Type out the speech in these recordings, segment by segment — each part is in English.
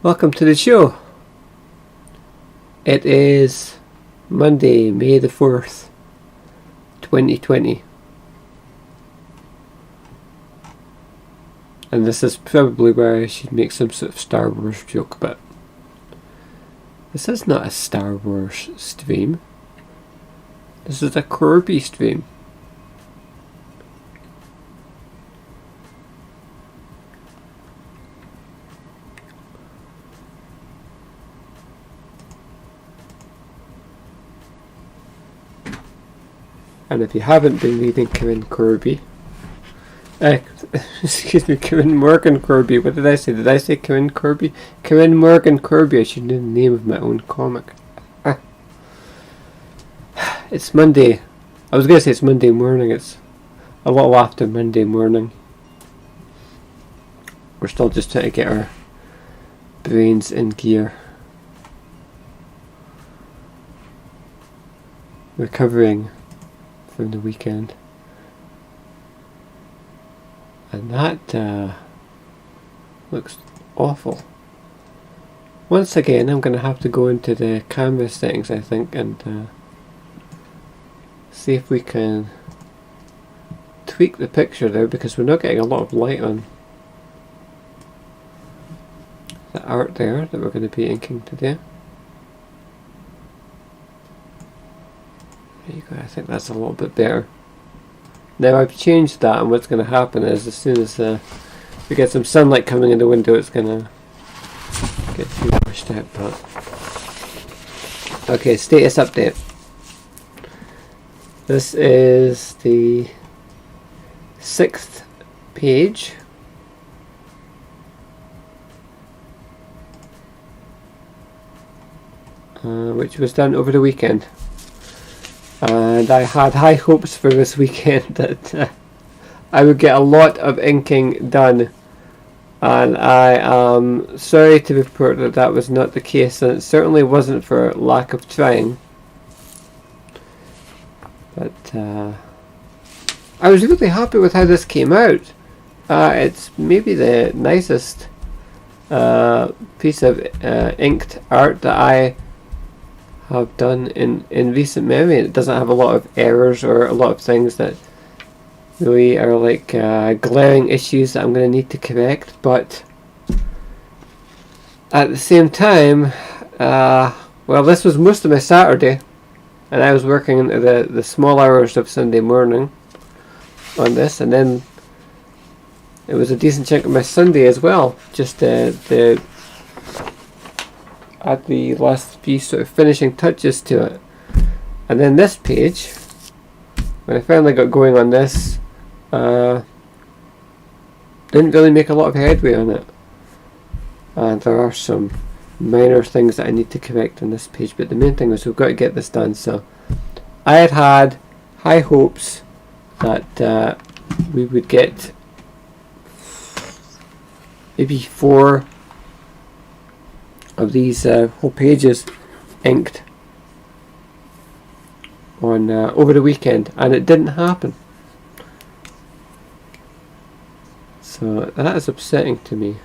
Welcome to the show. It is Monday, May the 4th, 2020. And this is probably where I should make some sort of Star Wars joke, but this is not a Star Wars stream. This is a Corbie stream. And if you haven't been reading Corinne Corbie, excuse me, Corinne Morgan Corbie. What did I say? Did I say Corinne Corbie? Corinne Morgan Corbie. I should know the name of my own comic. It's Monday. I was going to say it's Monday morning. It's a little after Monday morning. We're still just trying to get our brains in gear. Recovering from the weekend. And that looks awful. Once again, I'm going to have to go into the camera settings, I think, and see if we can tweak the picture there, because we're not getting a lot of light on the art there that we're going to be inking today. There you go, I think that's a little bit better. Now I've changed that, and what's going to happen is as soon as we get some sunlight coming in the window, it's going to get too washed out. But okay, status update. This is the 6th page. Which was done over the weekend. And I had high hopes for this weekend that I would get a lot of inking done, and I am sorry to report that that was not the case, and it certainly wasn't for lack of trying. But I was really happy with how this came out. It's maybe the nicest piece of inked art that I have done in recent memory. It doesn't have a lot of errors or a lot of things that really are like glaring issues that I'm going to need to correct, but at the same time, well, this was most of my Saturday, and I was working into the small hours of Sunday morning on this, and then it was a decent chunk of my Sunday as well, just at the last few sort of finishing touches to it. And then this page, when I finally got going on this, didn't really make a lot of headway on it, and there are some minor things that I need to correct on this page, but the main thing was we've got to get this done. So I had high hopes that we would get maybe 4 of these whole pages inked on over the weekend, and it didn't happen. So that is upsetting to me.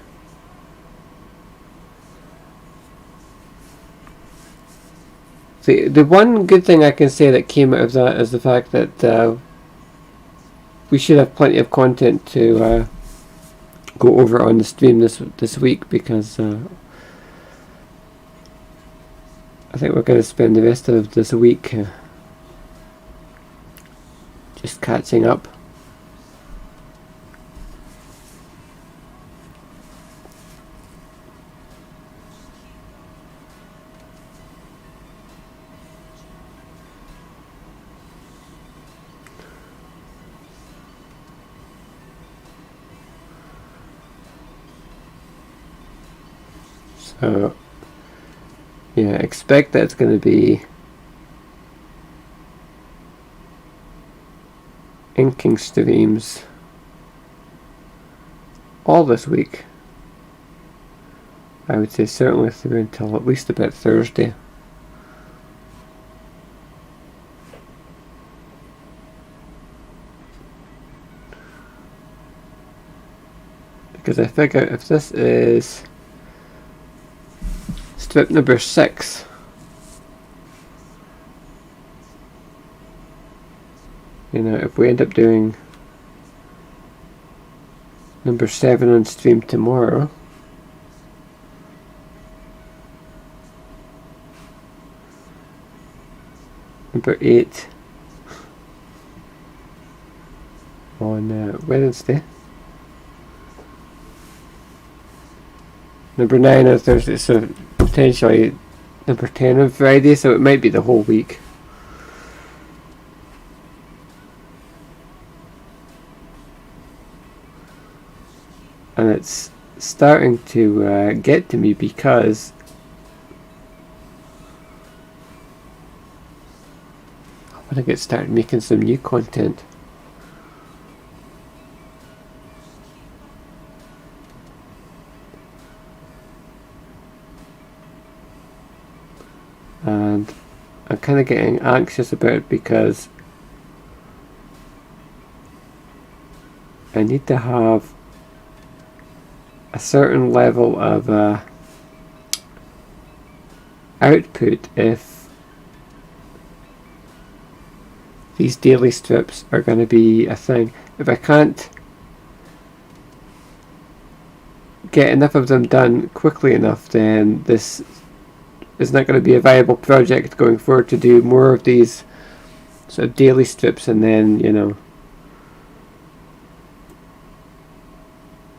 The one good thing I can say that came out of that is the fact that we should have plenty of content to go over on the stream this week, because I think we're going to spend the rest of this week just catching up. So yeah, expect that it's going to be inking streams all this week. I would say certainly through until at least about Thursday. Because I figure if this is strip number 6. You know, if we end up doing number 7 on stream tomorrow, number 8 on Wednesday, number 9 on Thursday, so potentially number 10 on Friday, so it might be the whole week. And it's starting to get to me because I want to get started making some new content. And I'm kind of getting anxious about it because I need to have a certain level of output if these daily strips are going to be a thing. If I can't get enough of them done quickly enough, then this is not going to be a viable project going forward to do more of these sort of daily strips. And then, you know,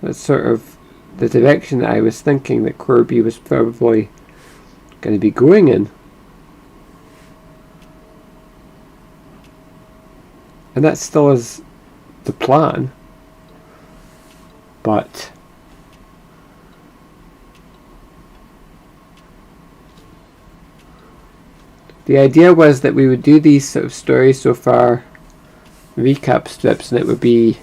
that's sort of the direction that I was thinking that Corbie was probably going to be going in. And that still is the plan. But the idea was that we would do these sort of stories so far recap strips, and it would be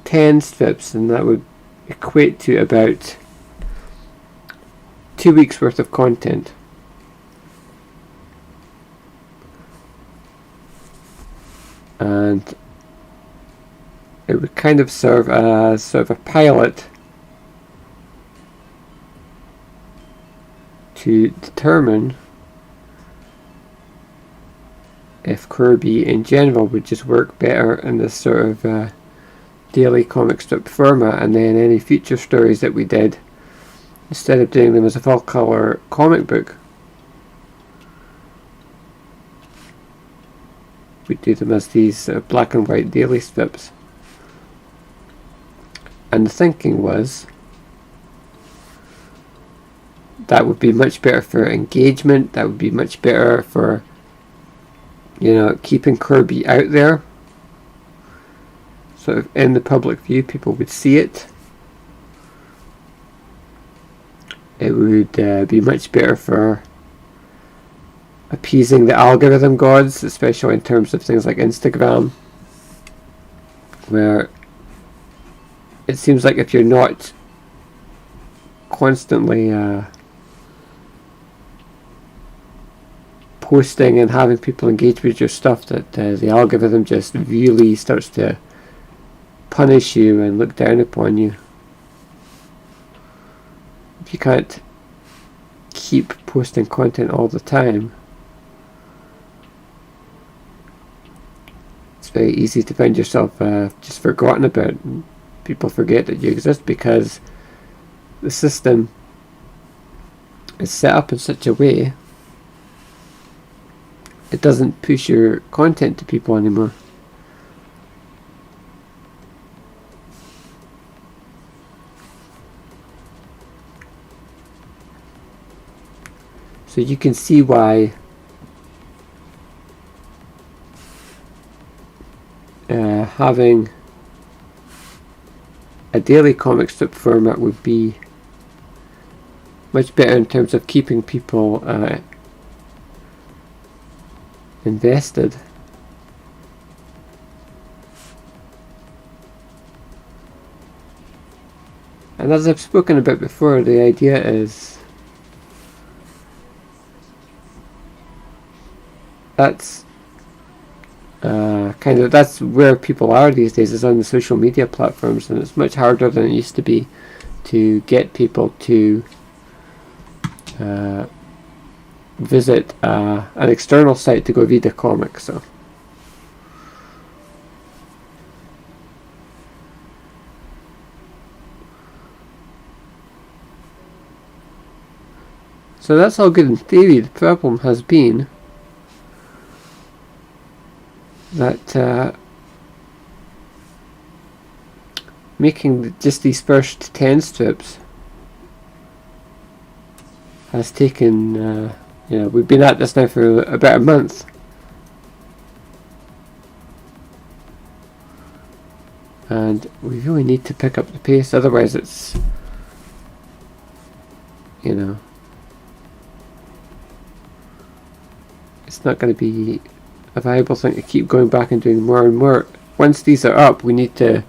10 strips, and that would equate to about 2 weeks worth of content. And it would kind of serve as sort of a pilot to determine if Corbie in general would just work better in this sort of daily comic strip format, and then any future stories that we did, instead of doing them as a full colour comic book, we do them as these black and white daily strips. And the thinking was that would be much better for engagement, that would be much better for, you know, keeping Corbie out there, sort of in the public view, people would see it. It would be much better for appeasing the algorithm gods, especially in terms of things like Instagram, where it seems like if you're not constantly posting and having people engage with your stuff, that the algorithm just really starts to punish you and look down upon you. If you can't keep posting content all the time, it's very easy to find yourself just forgotten about. People forget that you exist because the system is set up in such a way it doesn't push your content to people anymore. So you can see why having a daily comic strip format would be much better in terms of keeping people invested. And as I've spoken about before, the idea is that's that's where people are these days, is on the social media platforms, and it's much harder than it used to be to get people to visit an external site to go read a comic. So that's all good in theory. The problem has been that making just these first 10 strips has taken, we've been at this now for about a month. And we really need to pick up the pace, otherwise it's, it's not going to be a viable thing to keep going back and doing more and more. Once these are up, we need to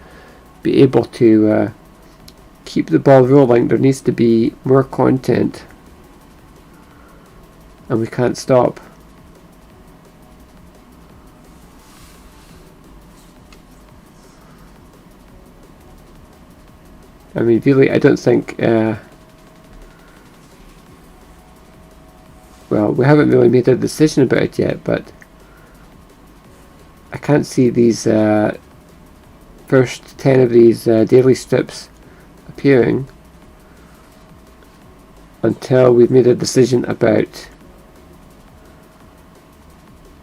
be able to keep the ball rolling. There needs to be more content, and we can't stop. I mean, really, I don't think well, we haven't really made a decision about it yet, but I can't see these first 10 of these daily strips appearing until we've made a decision about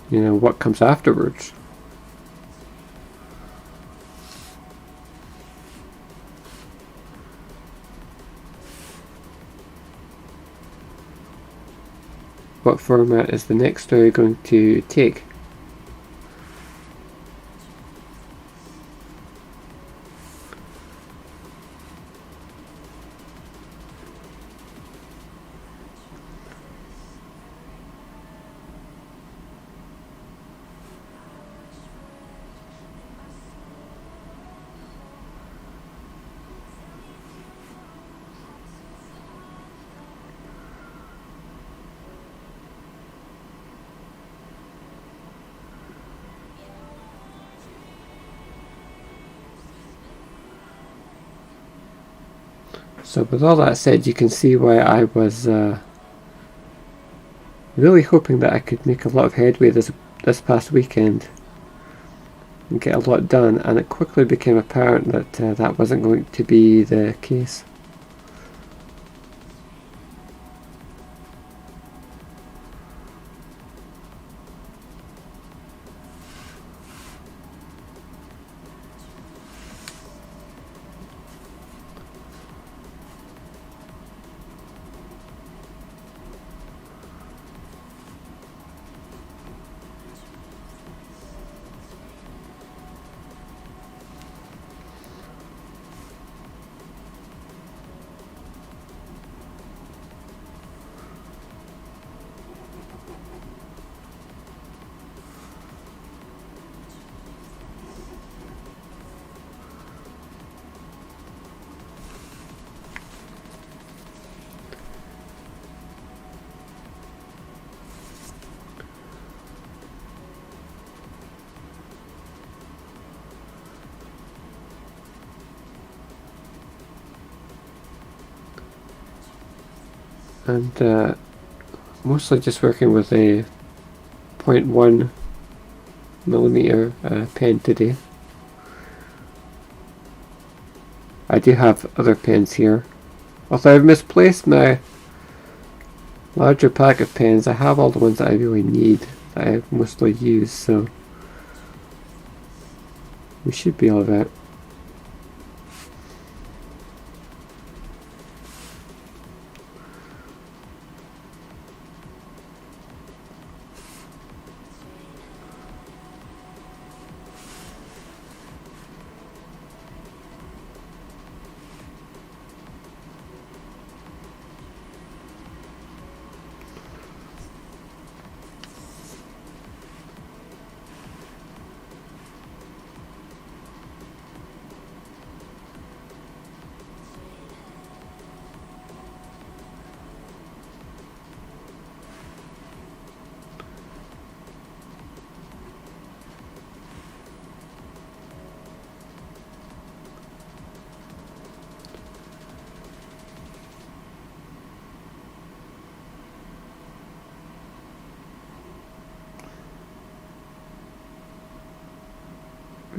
what comes afterwards. What format is the next story going to take? So with all that said, you can see why I was really hoping that I could make a lot of headway this past weekend and get a lot done, and it quickly became apparent that that wasn't going to be the case. And mostly just working with a 0.1 millimeter pen today. I do have other pens here. Although I've misplaced my larger pack of pens, I have all the ones that I really need, that I mostly use, so we should be alright.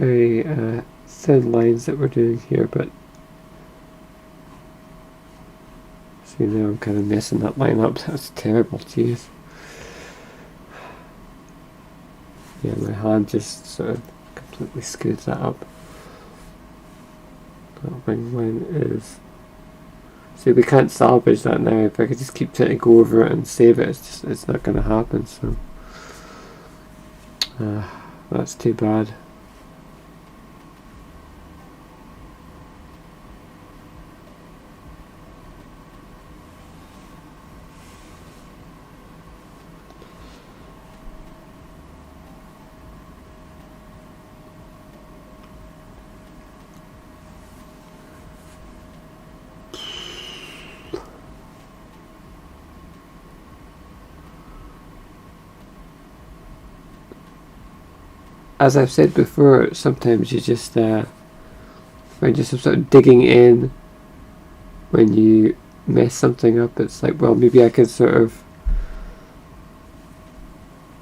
very thin lines that we're doing here, but see, now I'm kind of messing that line up. That's terrible, jeez. Yeah, my hand just sort of completely screwed that up. That wing line is... See, we can't salvage that now. If I could just keep trying to go over it and save it, it's not going to happen, so... that's too bad. As I've said before, sometimes you just find yourself sort of digging in when you mess something up. It's like, well, maybe I could sort of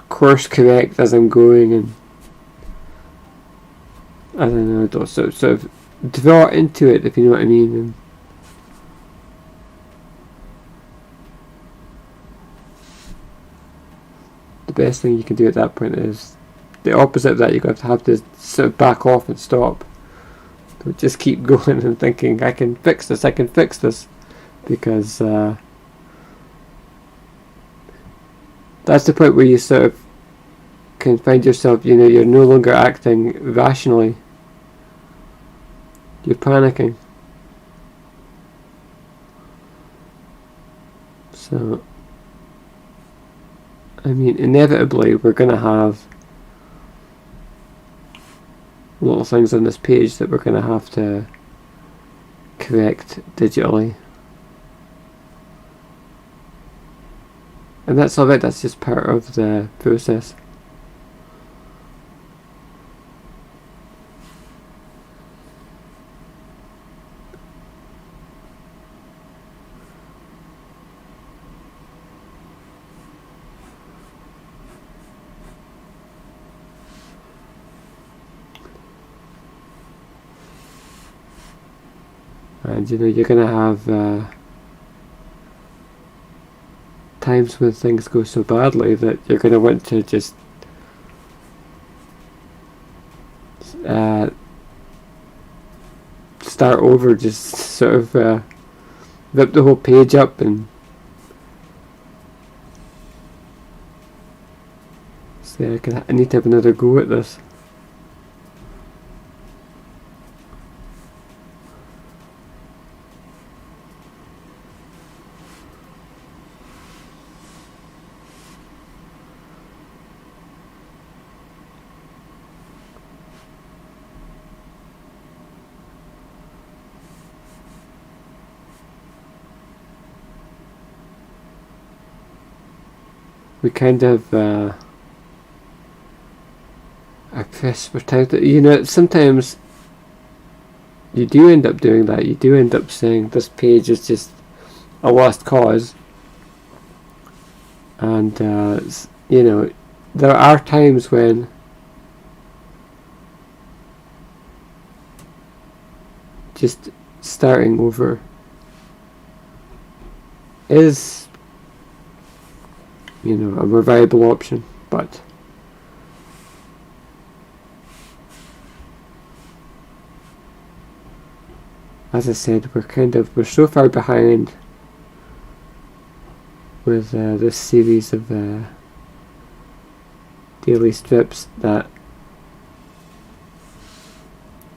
course correct as I'm going, and I don't know, sort of draw into it, if you know what I mean. And the best thing you can do at that point is the opposite of that. You're going to have to sort of back off and stop. Don't just keep going and thinking, I can fix this, because that's the point where you sort of can find yourself, you're no longer acting rationally. You're panicking. So, I mean, inevitably we're going to have little things on this page that we're going to have to correct digitally. And that's all right, that's just part of the process. And you're going to have times when things go so badly that you're going to want to just start over, just sort of rip the whole page up and say, I need to have another go at this. We kind of are pressed for time. Sometimes you do end up doing that. You do end up saying this page is just a lost cause. And, there are times when just starting over is a more viable option, but as I said, we're so far behind with this series of daily strips that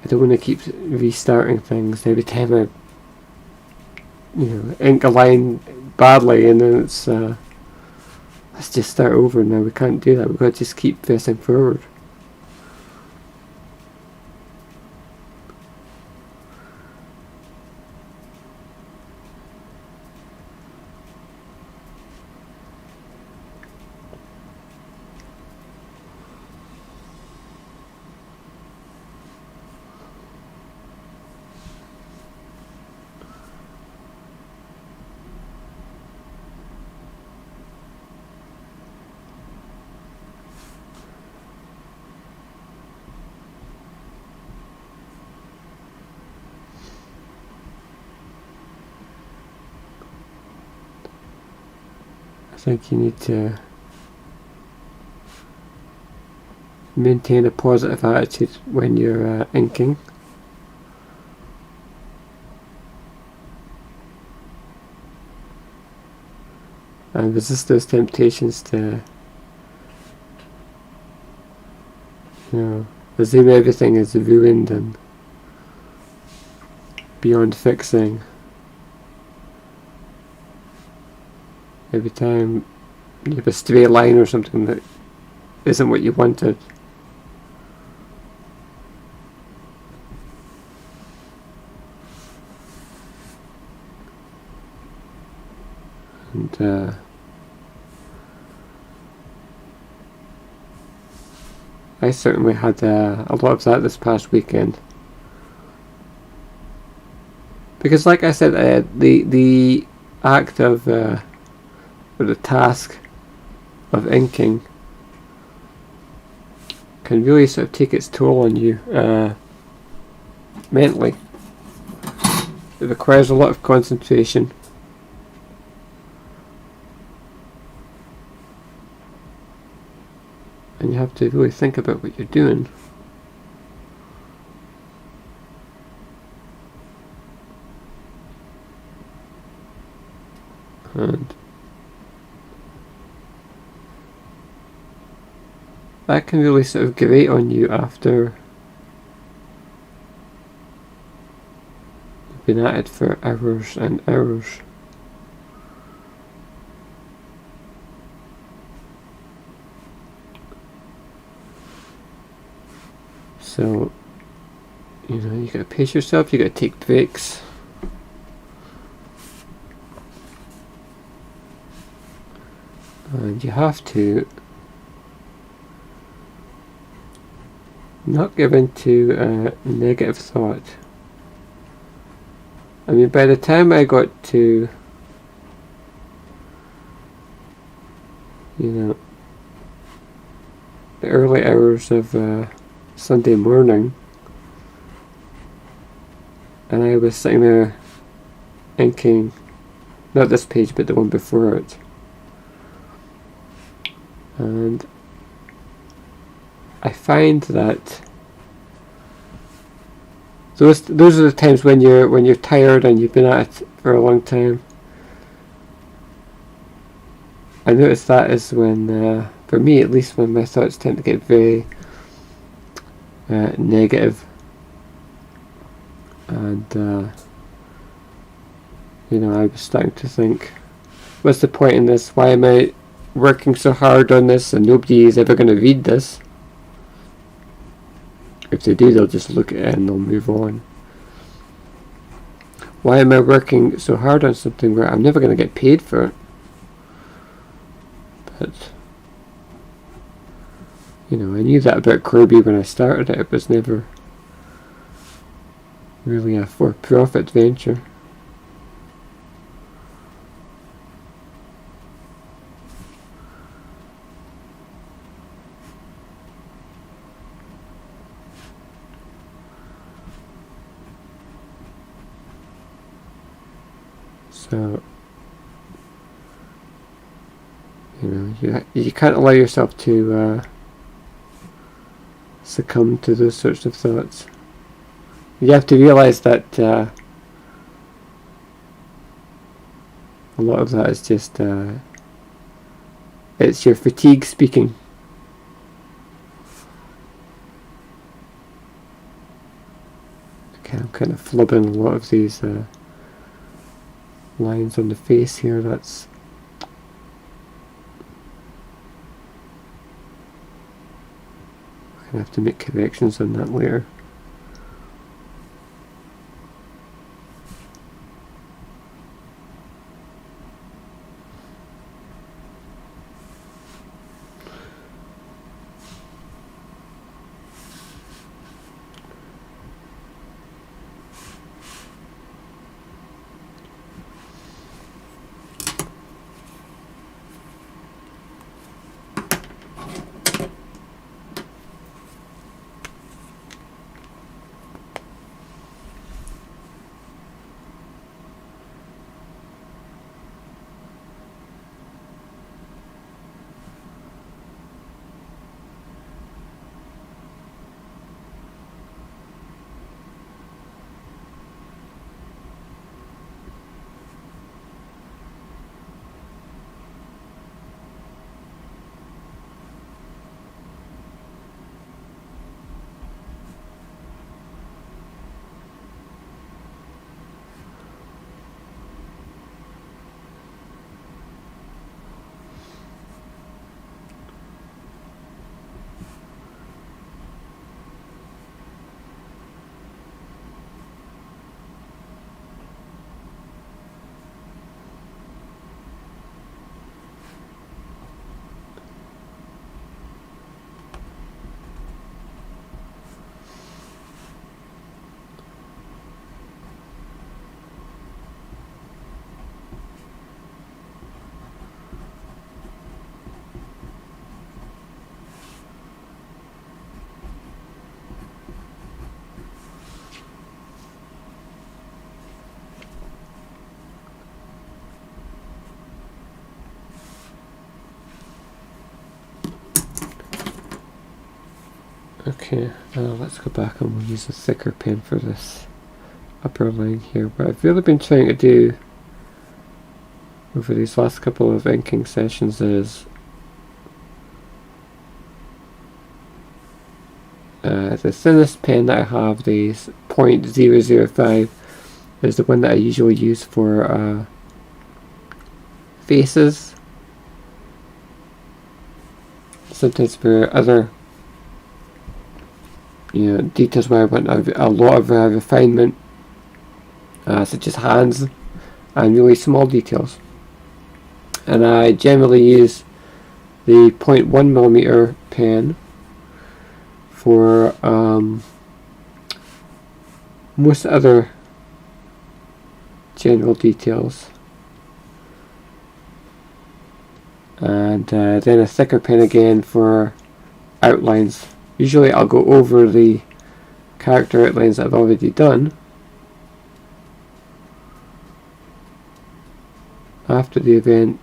I don't want to keep restarting things every time I ink a line badly, and then it's let's just start over now. We can't do that. We've got to just keep pressing forward. I think you need to maintain a positive attitude when you're inking. And resist those temptations to, assume everything is ruined and beyond fixing. Every time you have a stray line or something that isn't what you wanted. And I certainly had a lot of that this past weekend. Because like I said, the act of, or the task of inking can really sort of take its toll on you mentally. It requires a lot of concentration. And you have to really think about what you're doing. And that can really sort of grate on you after you've been at it for hours and hours. So, you gotta pace yourself, you gotta take breaks. And you have to not give into negative thought. I mean, by the time I got to, the early hours of Sunday morning, and I was sitting there inking, not this page but the one before it, and I find that those are the times when you're tired and you've been at it for a long time. I notice that is when, for me at least, when my thoughts tend to get very negative, and I was starting to think, what's the point in this? Why am I working so hard on this and nobody is ever going to read this? If they do, they'll just look at it and they'll move on. Why am I working so hard on something where I'm never going to get paid for it? But I knew that about Corbie when I started it. It was never really a for-profit venture. So, you can't allow yourself to succumb to those sorts of thoughts. You have to realize that a lot of that is just it's your fatigue speaking. Okay, I'm kind of flubbing a lot of these lines on the face here. That's I'm gonna have to make corrections on that later. Okay, let's go back and we'll use a thicker pen for this upper line here. What I've really been trying to do over these last couple of inking sessions is the thinnest pen that I have, the 0.005, is the one that I usually use for faces. Sometimes for other details where I want a lot of refinement, such as hands and really small details. And I generally use the 0.1mm pen for most other general details, and then a thicker pen again for outlines. Usually I'll go over the character outlines that I've already done after the event,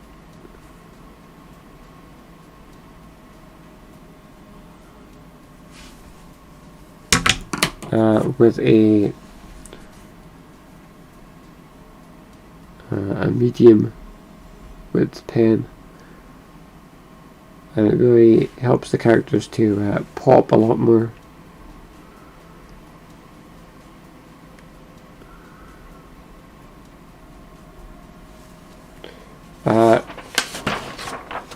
with a medium width pen, and it really helps the characters to pop a lot more.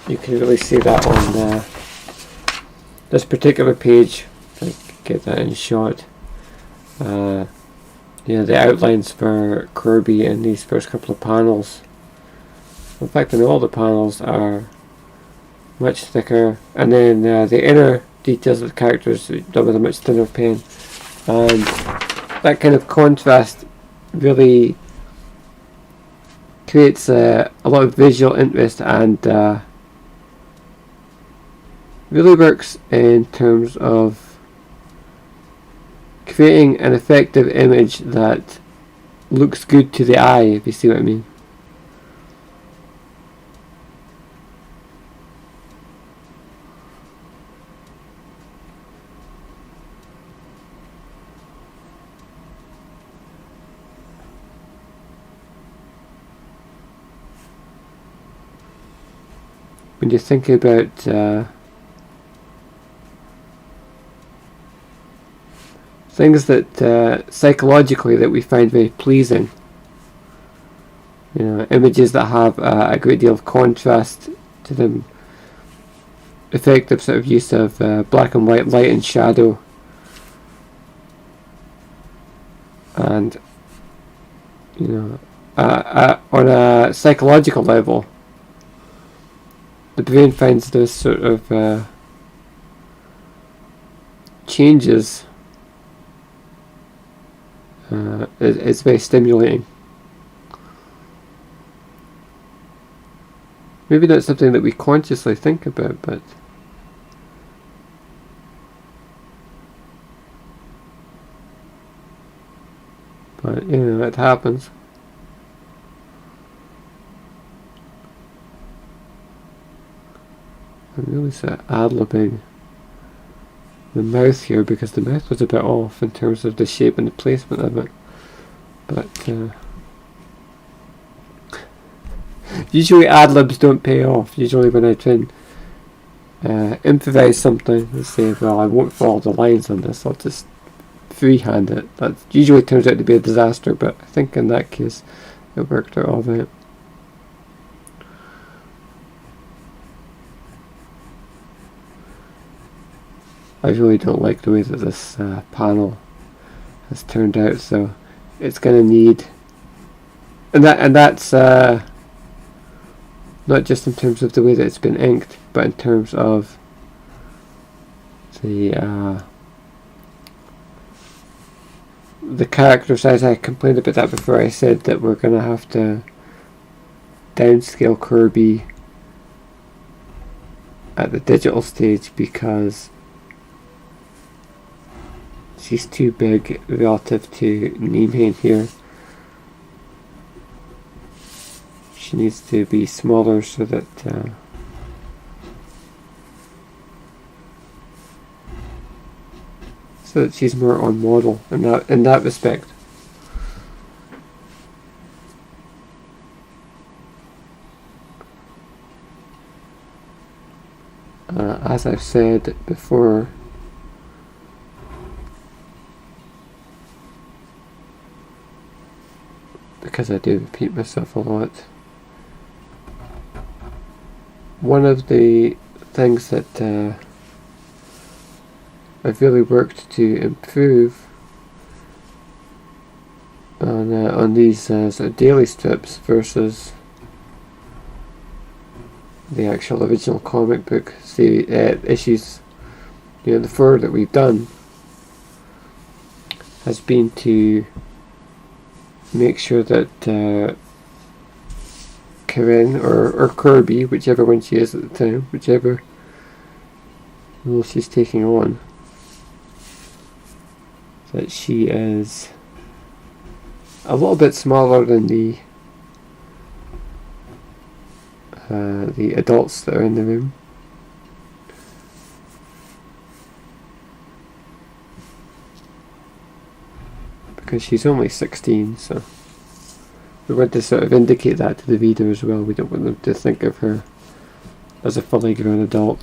You can really see that on this particular page. If I can get that in shot. The outlines for Corbie in these first couple of panels. In fact, in all the panels are much thicker, and then the inner details of the characters done with a much thinner pen, and that kind of contrast really creates a lot of visual interest, and really works in terms of creating an effective image that looks good to the eye, if you see what I mean. When you think about things that psychologically that we find very pleasing, images that have a great deal of contrast to them, effective sort of use of black and white, light and shadow, and on a psychological level, the brain finds those sort of changes. It's very stimulating. Maybe not something that we consciously think about, but it happens. I'm really sort of ad-libbing the mouth here because the mouth was a bit off in terms of the shape and the placement of it, but usually ad-libs don't pay off. Usually when I try and improvise something and say, well, I won't follow the lines on this, I'll just freehand it, that usually turns out to be a disaster, but I think in that case it worked out all right. I really don't like the way that this panel has turned out, so it's going to need, and that's not just in terms of the way that it's been inked, but in terms of the character size. I complained about that before. I said that we're going to have to downscale Corbie at the digital stage because she's too big relative to Nimhain here. She needs to be smaller so that so that she's more on model in that respect. As I've said before, because I do repeat myself a lot, one of the things that I've really worked to improve on these sort of daily strips versus the actual original comic book issues, the 4 that we've done, has been to make sure that Corinne or Corbie, whichever one she is at the time, whichever role she's taking on, that she is a little bit smaller than the adults that are in the room. Because she's only 16, so we want to sort of indicate that to the reader as well. We don't want them to think of her as a fully grown adult.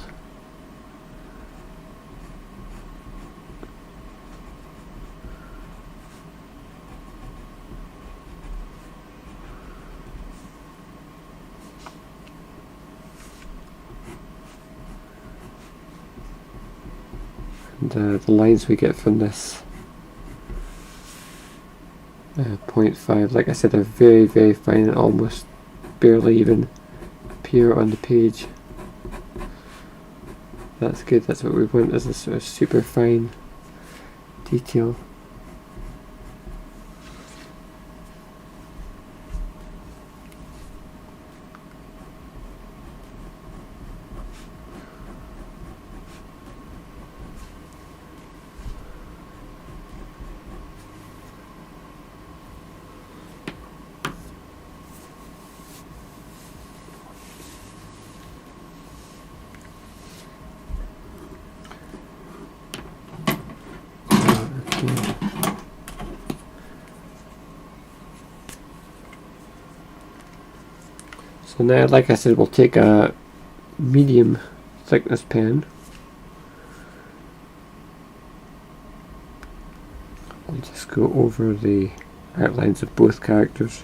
And the lines we get from this 0.5, like I said, are very, very fine and almost barely even appear on the page. That's good. That's what we want, as a sort of super fine detail. So now, like I said, we'll take a medium thickness pen. We'll just go over the outlines of both characters.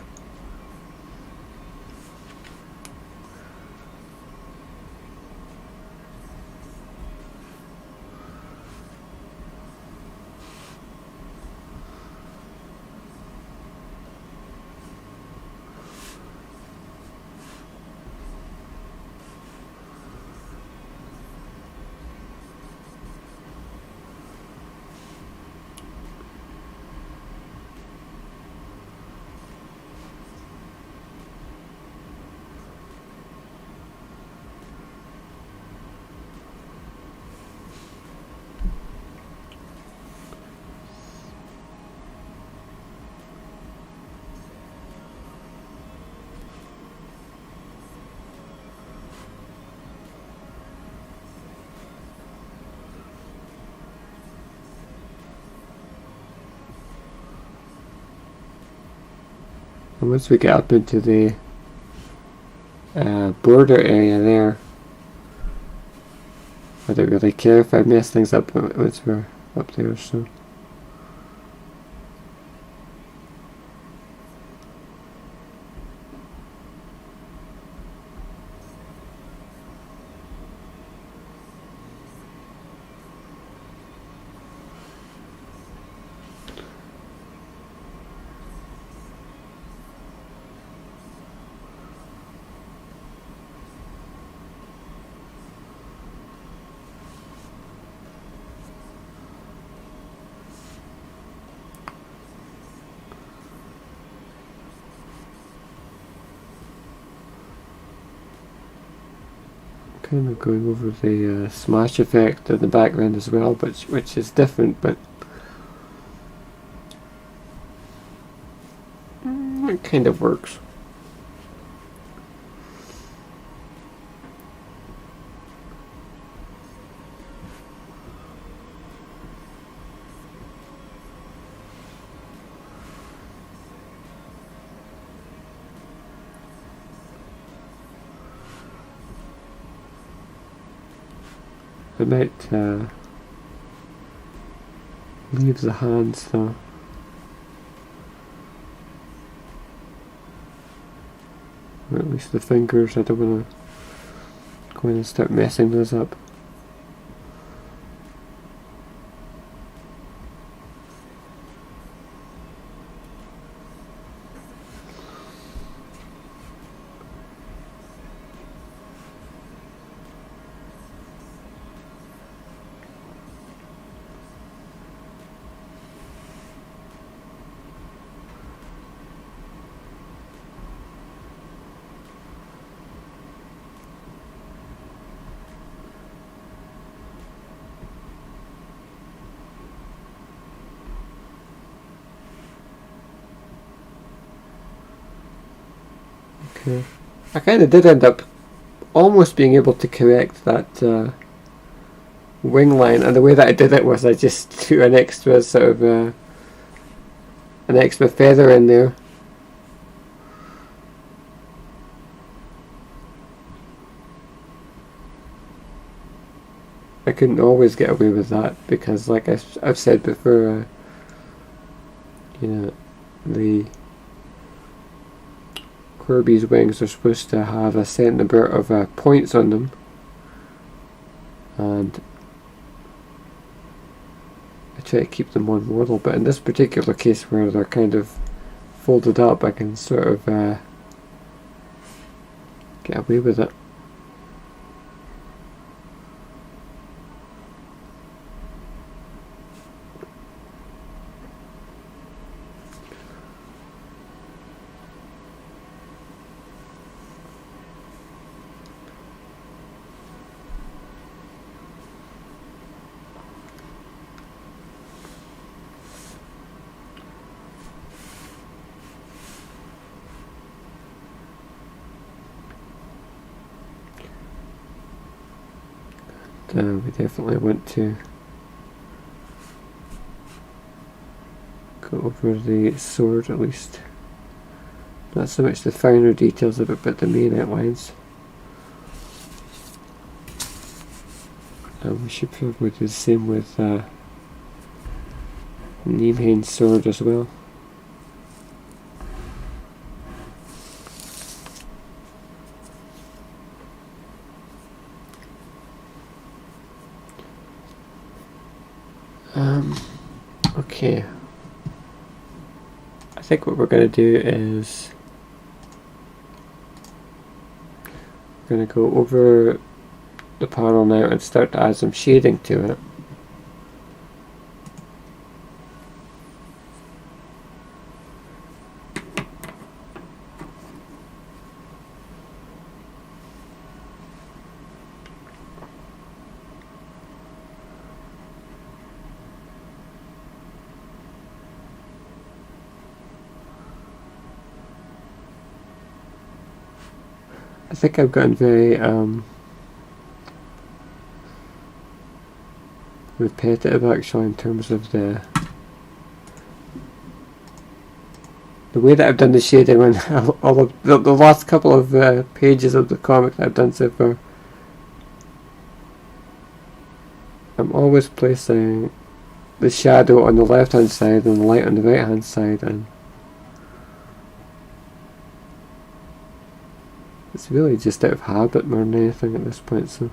And once we get up into the border area there, I don't really care if I mess things up once we're up there, so. Kind of going over the smash effect in the background as well, which is different, but it kind of works. I might leave the hands though. Or at least the fingers. I don't want to go in and start messing those up. Okay. I kind of did end up almost being able to correct that wing line, and the way that I did it was I just threw an extra sort of an extra feather in there. I couldn't always get away with that because, like I've said before, you know, the Corbie's wings are supposed to have a set number of points on them, and I try to keep them on model, but in this particular case where they're kind of folded up, I can sort of get away with it. We definitely want to go over the sword at least. Not so much the finer details of it, but the main outlines. And we should probably do the same with Nimhane's sword as well. Okay, I think what we're going to do is we're going to go over the panel now and start to add some shading to it. I think I've gotten very repetitive actually in terms of the way that I've done the shading on all of the last couple of pages of the comic that I've done so far. I'm always placing the shadow on the left hand side and the light on the right hand side, and it's really just out of habit more than anything at this point. So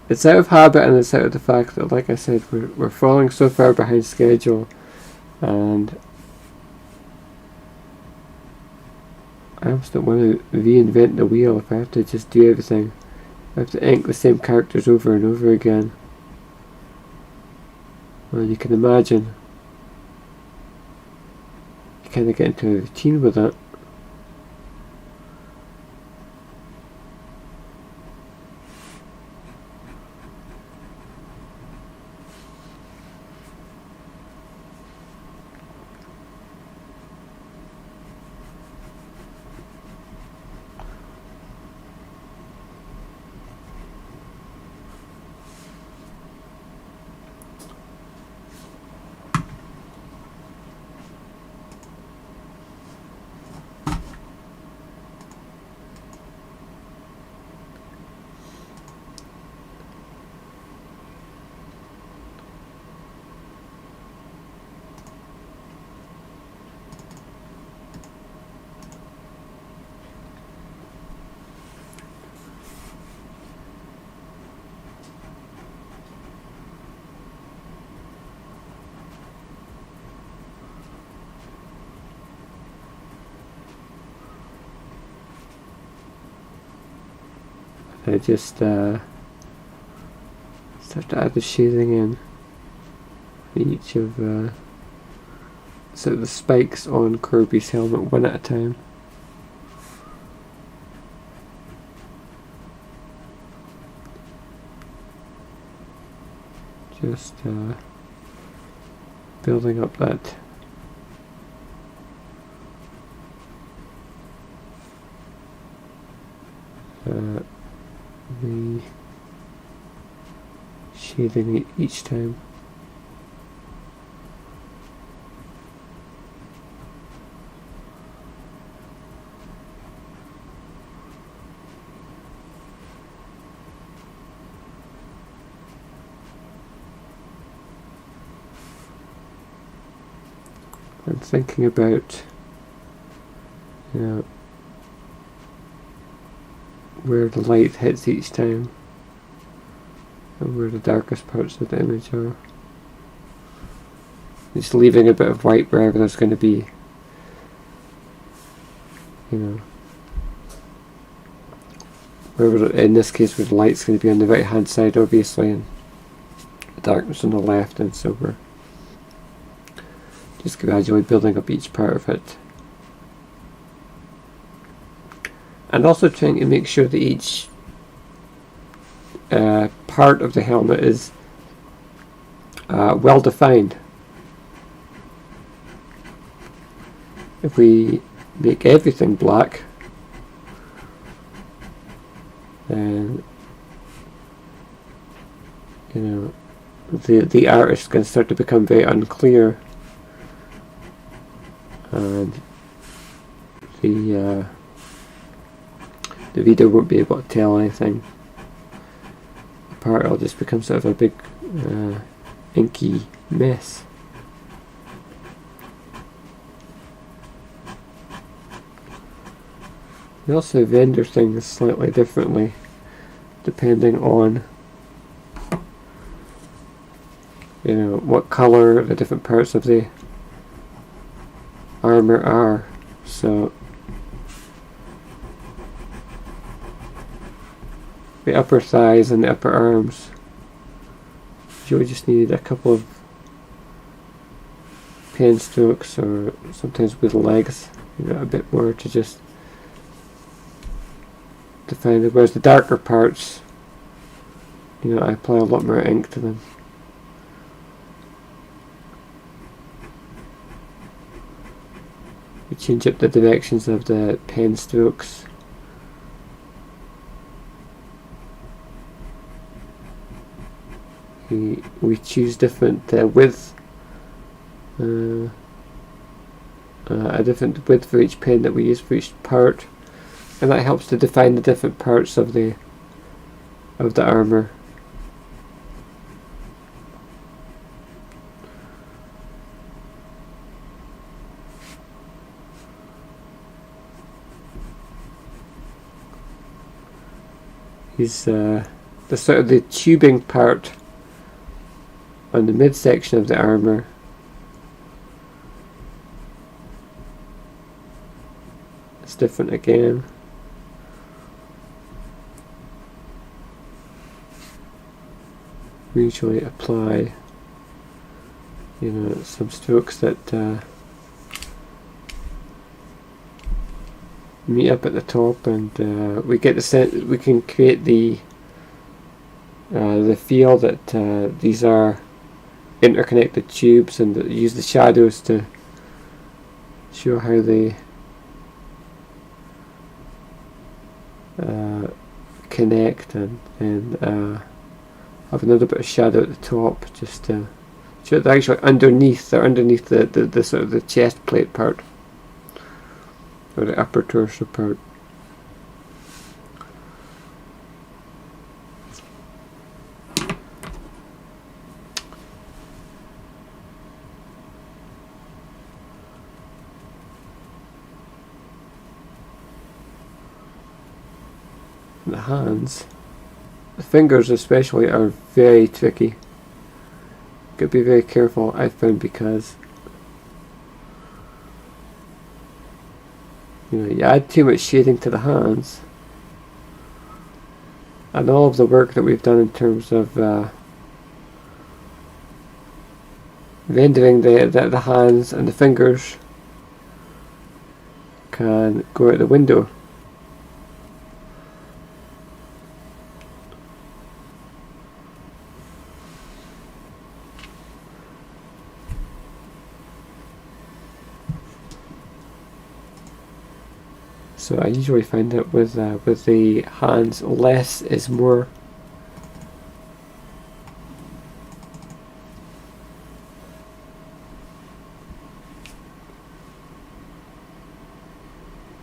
it's out of habit, and it's out of the fact that, like I said, we're falling so far behind schedule, and I almost don't want to reinvent the wheel if I have to just do everything. I have to ink the same characters over and over again. Well, you can imagine you kind of get into a routine with that. I just start to add the shading in each of sort of the spikes on Corbie's helmet one at a time. Just building up that the shading each time. I'm thinking about, you know, where the light hits each time and where the darkest parts of the image are. Just leaving a bit of white wherever there's going to be, you know, wherever, in this case where the light's going to be on the right hand side obviously and the darkness on the left, and so we're just gradually building up each part of it. And also trying to make sure that each part of the helmet is well defined. If we make everything black, then, you know, the artist can start to become very unclear, and the reader won't be able to tell anything apart. It'll just become sort of a big inky mess. We also render things slightly differently depending on, you know, what colour the different parts of the armour are. So the upper thighs and the upper arms, you just need a couple of pen strokes, or sometimes with legs, you know, a bit more to just define it. Whereas the darker parts, you know, I apply a lot more ink to them. We change up the directions of the pen strokes. We choose different width, a different width for each pen that we use for each part, and that helps to define the different parts of the armour. He's the sort of the tubing part on the midsection of the armour it's different again. We usually apply, you know, some strokes that meet up at the top, and we get the sense we can create the feel that these are interconnected tubes, and use the shadows to show how they connect, and have another bit of shadow at the top just to show they're actually underneath. They're underneath the sort of the chest plate part, or the upper torso part. The hands, the fingers especially, are very tricky. Gotta be very careful, I've found, because you know, you add too much shading to the hands and all of the work that we've done in terms of rendering the hands and the fingers can go out the window. So I usually find that with the hands, less is more.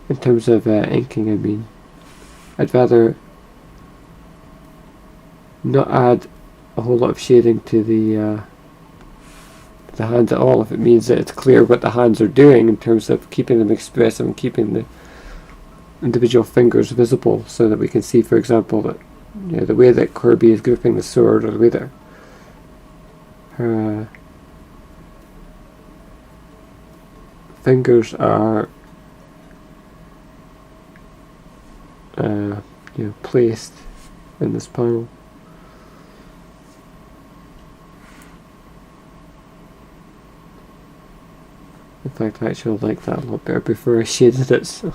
In terms of inking, I mean, I'd rather not add a whole lot of shading to the hands at all if it means that it's clear what the hands are doing in terms of keeping them expressive and keeping the individual fingers visible, so that we can see, for example, that the way that Corbie is gripping the sword, or the way that her fingers are placed in this panel. In fact, I actually like that a lot better before I shaded it. So.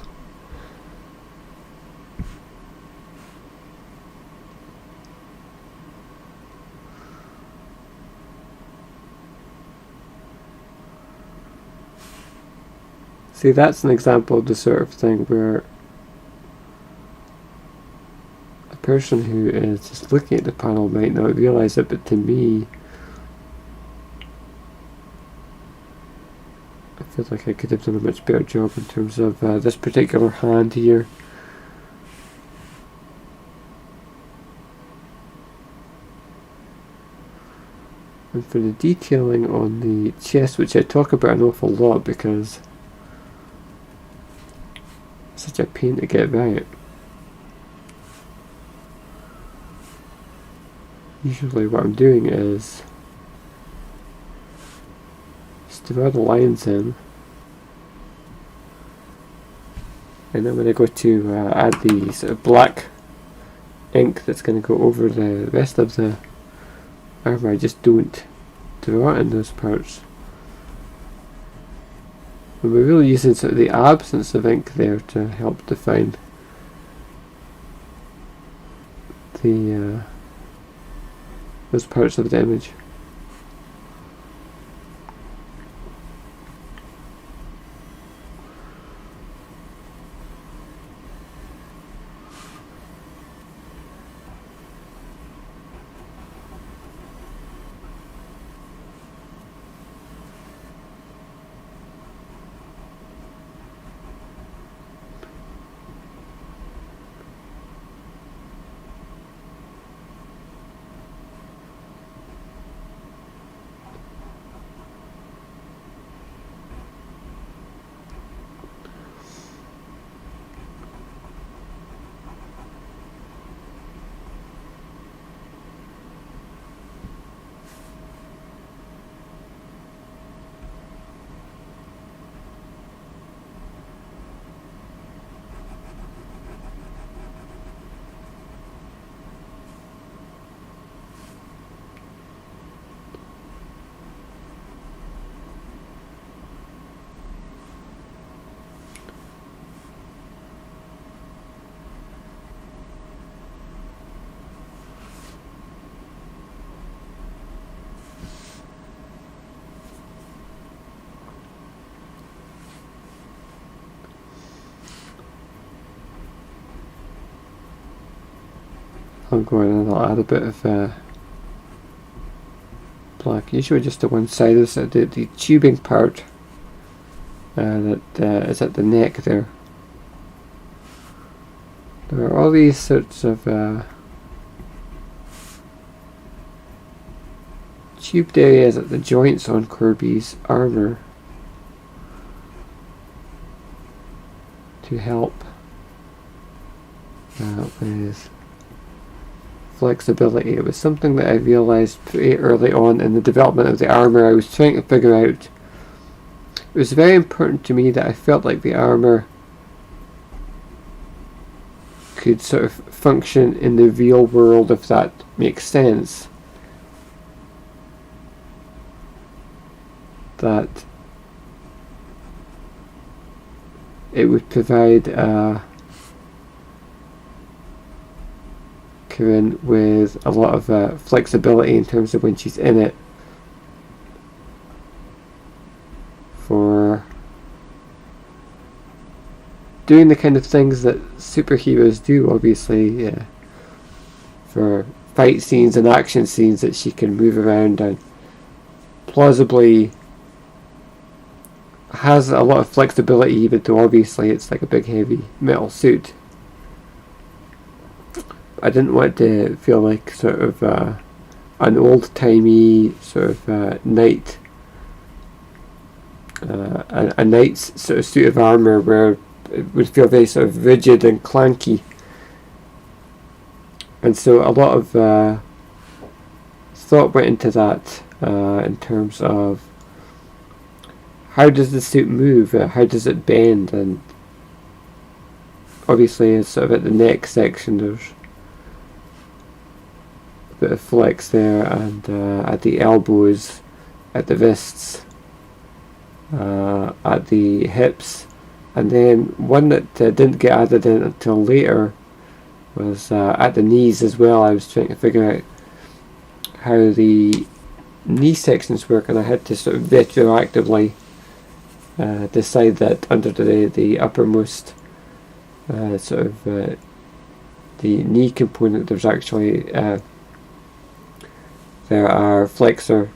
See, that's an example of the sort of thing where a person who is just looking at the panel might not realise it, but to me, I feel like I could have done a much better job in terms of this particular hand here. And for the detailing on the chest, which I talk about an awful lot because it's such a pain to get right. Usually what I'm doing is just draw the lines in, and then when I go to add the sort of black ink that's going to go over the rest of the armour, I just don't draw it in those parts. And we're really using sort of the absence of ink there to help define the those parts of the image. I'll go in and I'll add a bit of black, usually just to one side of the tubing part that is at the neck there. There are all these sorts of tubed areas at the joints on Corbie's armour to help with flexibility. It was something that I realised pretty early on in the development of the armour. I was trying to figure out, it was very important to me that I felt like the armour could sort of function in the real world, if that makes sense. That it would provide Corinne with a lot of flexibility in terms of when she's in it for doing the kind of things that superheroes do, obviously, for fight scenes and action scenes, that she can move around and plausibly has a lot of flexibility, even though obviously it's like a big heavy metal suit. I didn't want to feel like sort of an old-timey sort of knight, a knight's sort of suit of armour where it would feel very sort of rigid and clanky. And so a lot of thought went into that in terms of how does the suit move, how does it bend, and obviously it's sort of at the neck section there's a bit of flex there, and at the elbows, at the wrists, at the hips, and then one that didn't get added in until later was at the knees as well. I was trying to figure out how the knee sections work, and I had to sort of retroactively decide that under the uppermost sort of the knee component, there's actually there are flexor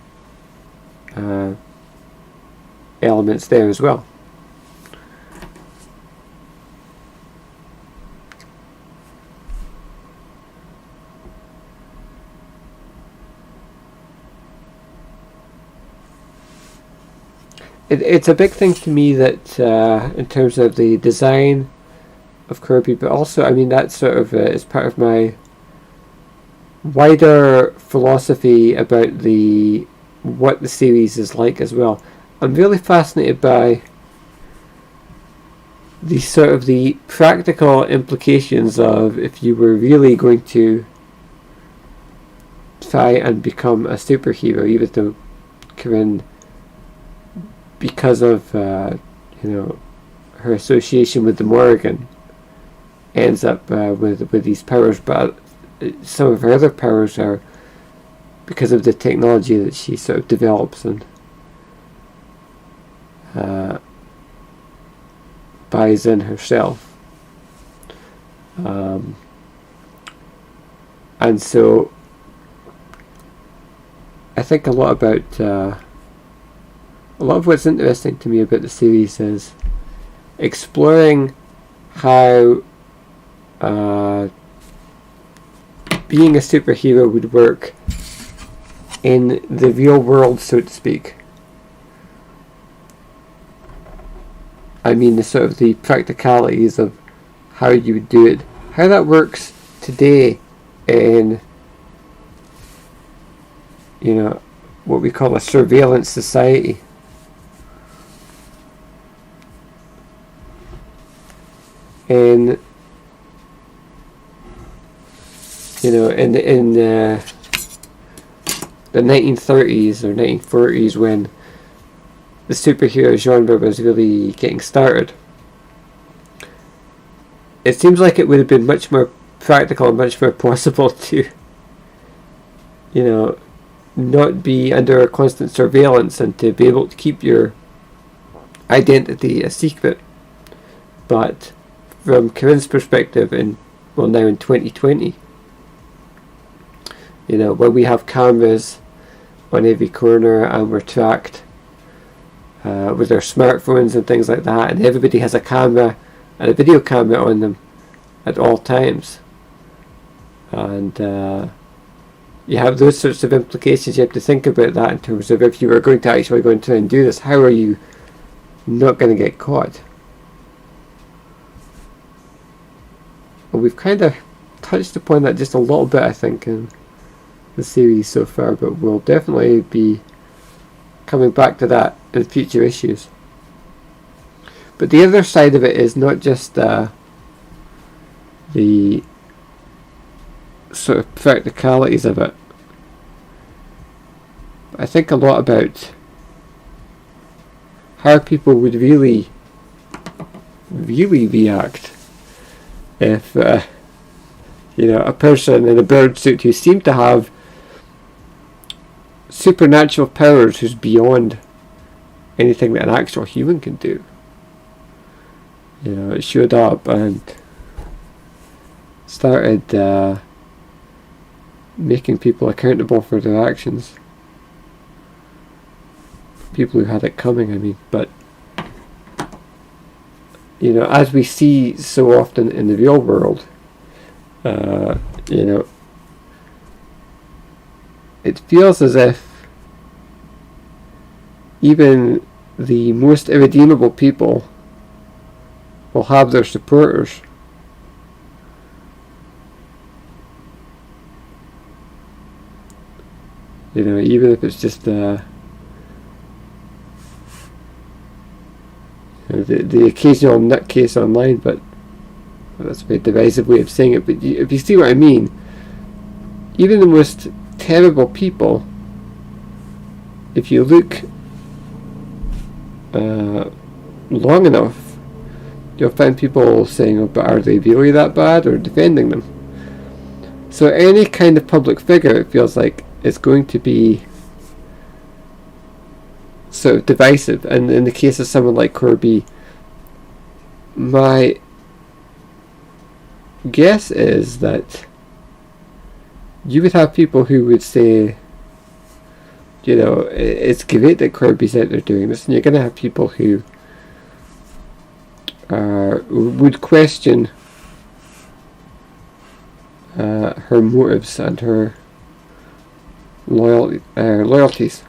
elements there as well. It's a big thing to me that in terms of the design of Corbie, but also, I mean, that sort of is part of my wider philosophy about what the series is like as well. I'm really fascinated by the practical implications of if you were really going to try and become a superhero, even though Corinne, because of her association with the Morrigan, ends up with these powers, but some of her other powers are because of the technology that she sort of develops and buys in herself. And so I think a lot of what's interesting to me about the series is exploring how being a superhero would work in the real world, so to speak. I mean, the sort of the practicalities of how you would do it, how that works today in, what we call a surveillance society. In the 1930s or 1940s, when the superhero genre was really getting started, it seems like it would have been much more practical and much more possible to, not be under constant surveillance and to be able to keep your identity a secret. But from Corinne's perspective, now in 2020, when we have cameras on every corner and we're tracked with our smartphones and things like that, and everybody has a camera and a video camera on them at all times, and you have those sorts of implications. You have to think about that in terms of if you were going to actually go and try and do this, how are you not going to get caught? Well, we've kind of touched upon that just a little bit, I think, in the series so far, but we'll definitely be coming back to that in future issues. But the other side of it is not just the the sort of practicalities of it. I think a lot about how people would really react if a person in a bird suit who seemed to have supernatural powers who's beyond anything that an actual human can do, it showed up and started making people accountable for their actions. People who had it coming, I mean. But as we see so often in the real world, it feels as if even the most irredeemable people will have their supporters. Even if it's just the occasional nutcase online, but that's a very divisive way of saying it. But if you see what I mean, even the most terrible people, if you look long enough, you'll find people saying, "Oh, but are they really that bad?" or defending them. So any kind of public figure, it feels like, is going to be sort of divisive. And in the case of someone like Corbie, my guess is that you would have people who would say, it's great that Corbie's out there doing this, and you're going to have people who would question her motives and her loyalties.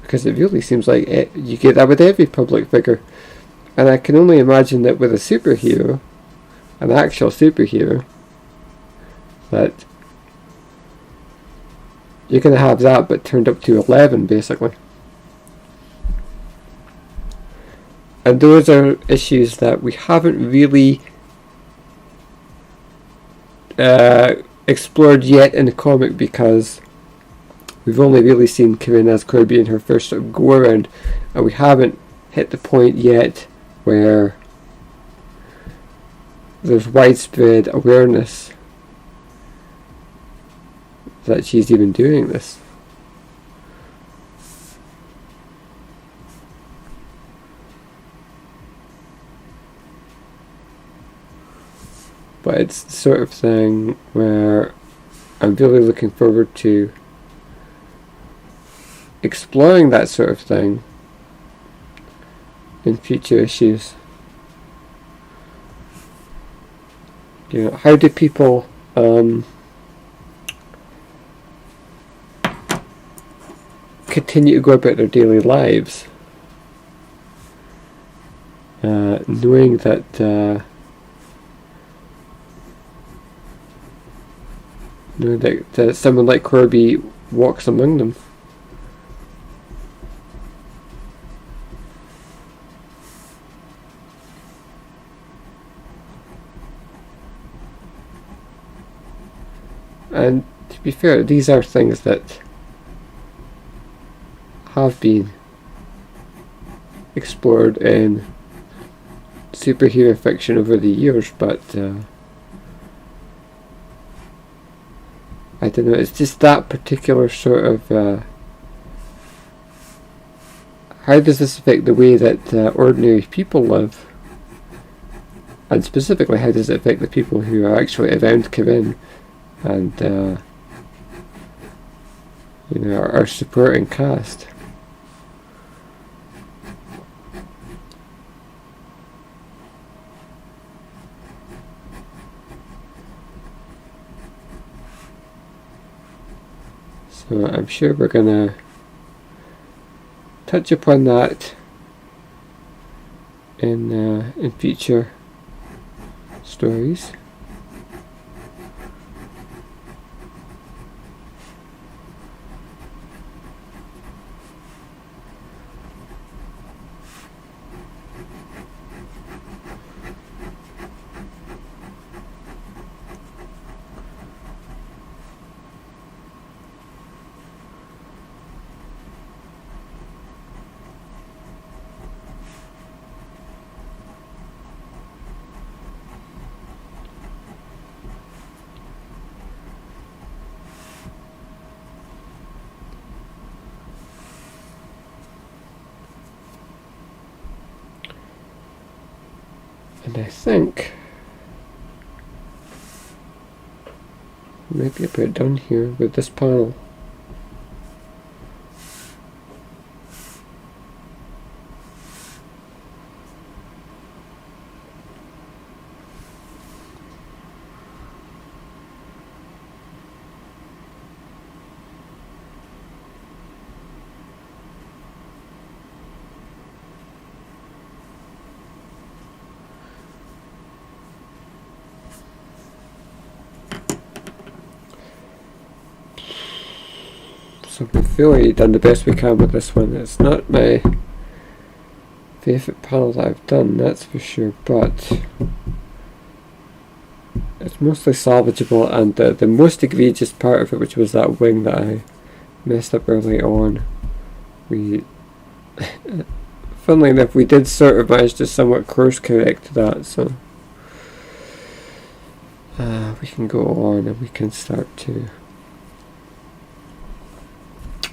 Because it really seems like you get that with every public figure. And I can only imagine that with a superhero, an actual superhero, that you're going to have that, but turned up to 11, basically. And those are issues that we haven't really explored yet in the comic, because we've only really seen Corinne as Corbie in her first sort of go around, and we haven't hit the point yet where there's widespread awareness that she's even doing this. But it's the sort of thing where I'm really looking forward to exploring that sort of thing in future issues. How do people continue to go about their daily lives knowing that that someone like Corbie walks among them? And to be fair, these are things that have been explored in superhero fiction over the years, but I don't know, it's just that particular sort of how does this affect the way that ordinary people live, and specifically how does it affect the people who are actually around Corinne and our supporting cast. So I'm sure we're gonna touch upon that in future stories. And I think I might be about done here with this panel. So we've really done the best we can with this one. It's not my favourite panel that I've done, that's for sure, but it's mostly salvageable, and the most egregious part of it, which was that wing that I messed up early on, we funnily enough we did sort of manage to somewhat course correct that, so we can go on and we can start to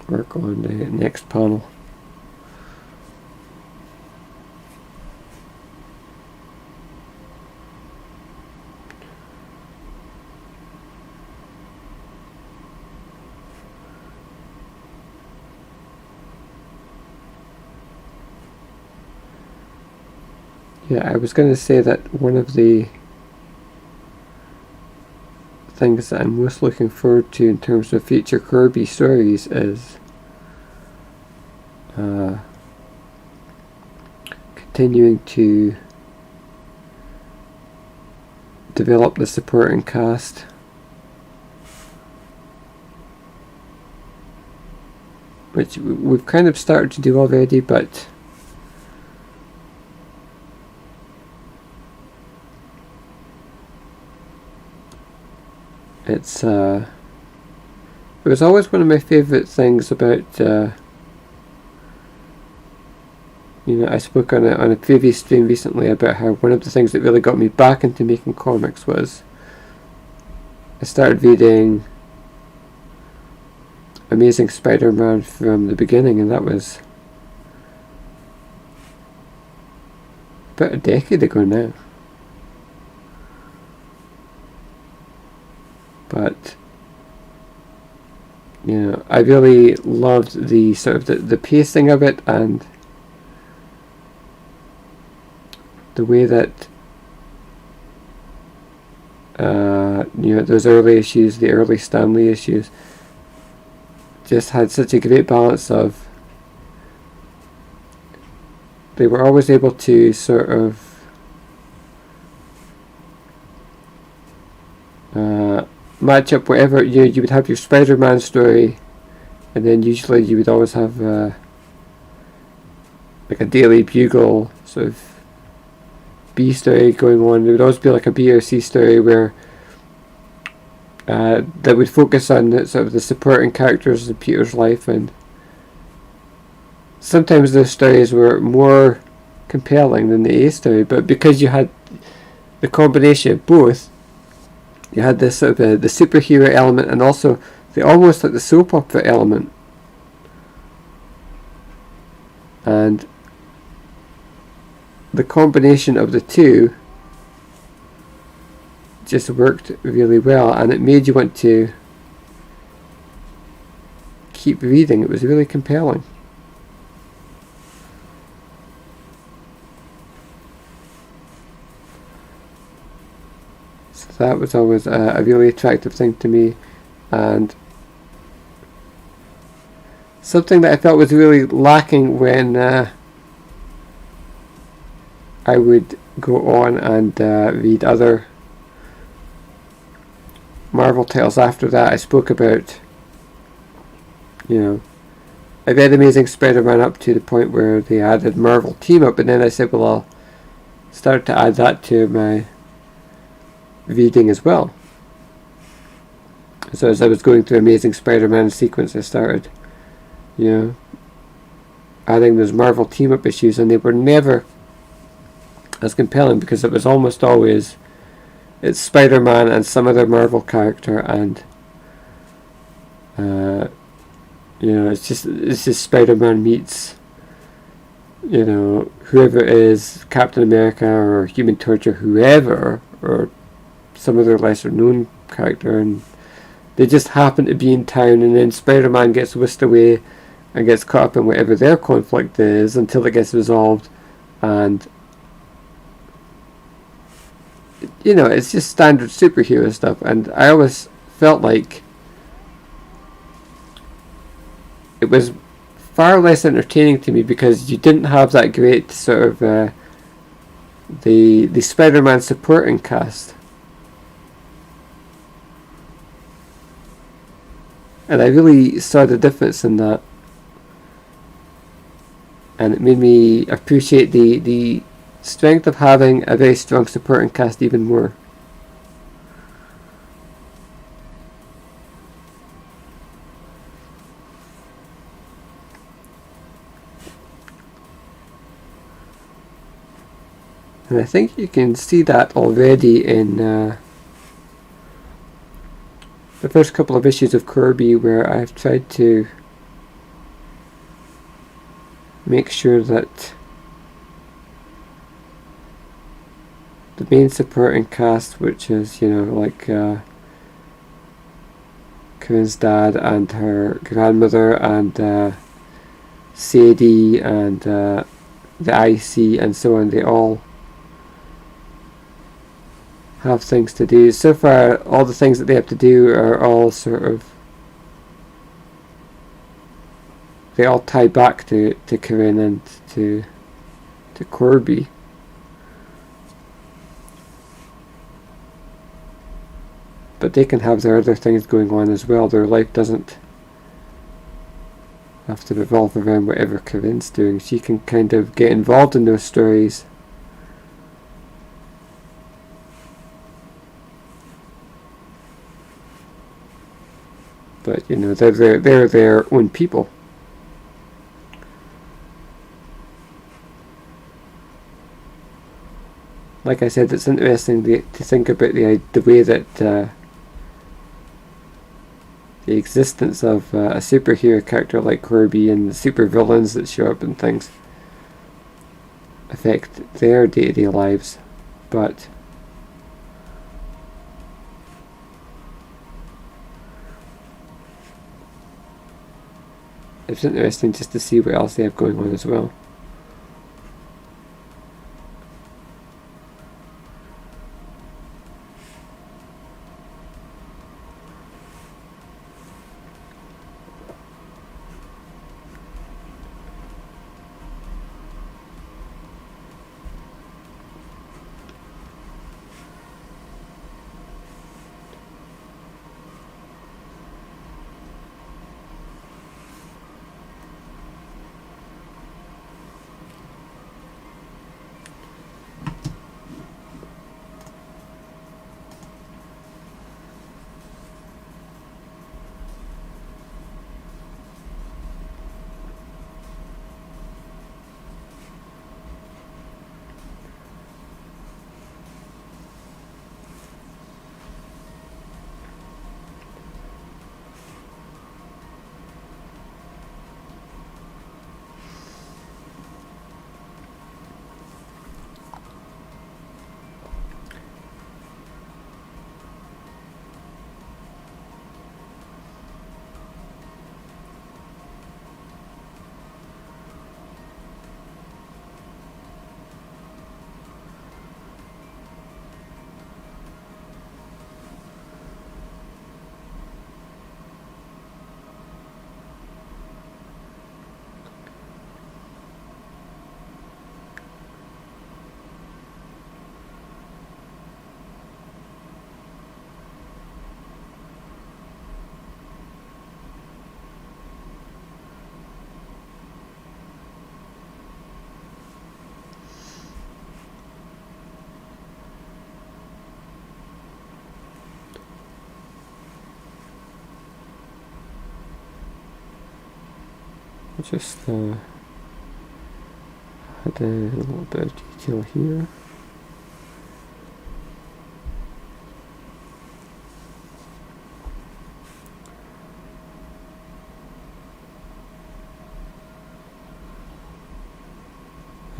work on the next panel. Yeah, I was going to say that one of the things that I'm most looking forward to in terms of future Corbie stories is continuing to develop the supporting cast. Which we've kind of started to do already, but it was always one of my favourite things about I spoke on a previous stream recently about how one of the things that really got me back into making comics was I started reading Amazing Spider-Man from the beginning, and that was about a decade ago now. But I really loved the sort of the pacing of it, and the way that those early issues, the early Stanley issues, just had such a great balance of, they were always able to sort of match up whatever you would have your Spider-Man story, and then usually you would always have like a Daily Bugle sort of B story going on. There would always be like a B or C story where that would focus on sort of the supporting characters of Peter's life, and sometimes those stories were more compelling than the A story, but because you had the combination of both, you had this sort of the superhero element and also the almost like the soap opera element, and the combination of the two just worked really well, and it made you want to keep reading. It was really compelling. So that was always a really attractive thing to me, and something that I felt was really lacking when I would go on and read other Marvel titles after that. I spoke about, I read Amazing Spider-Man up to the point where they added Marvel Team Up, and then I said, well, I'll start to add that to my reading as well. So as I was going through Amazing Spider-Man sequence, I started, adding those Marvel Team Up issues, and they were never as compelling because it was almost always it's Spider-Man and some other Marvel character, and it's just Spider-Man meets you know, whoever it is, Captain America or Human Torch or whoever, or some other lesser known character, and they just happen to be in town, and then Spider-Man gets whisked away and gets caught up in whatever their conflict is until it gets resolved, and you know, it's just standard superhero stuff. And I always felt like it was far less entertaining to me because you didn't have that great sort of the Spider-Man supporting cast, and I really saw the difference in that, and it made me appreciate the strength of having a very strong supporting cast even more. And I think you can see that already in the first couple of issues of Corbie, where I've tried to make sure that the main supporting cast, which is, you know, like Corinne's dad and her grandmother and Sadie and the IC and so on, they all have things to do. So far, all the things that they have to do are all sort of, they all tie back to Corinne and to Corbie. But they can have their other things going on as well. Their life doesn't have to revolve around whatever Corinne's doing. She can kind of get involved in those stories. But, you know, they're their own people. Like I said, it's interesting to think about the way that the existence of a superhero character like Corbie and the super villains that show up and things affect their day-to-day lives. But it's interesting just to see what else they have going on as well. Just add a little bit of detail here.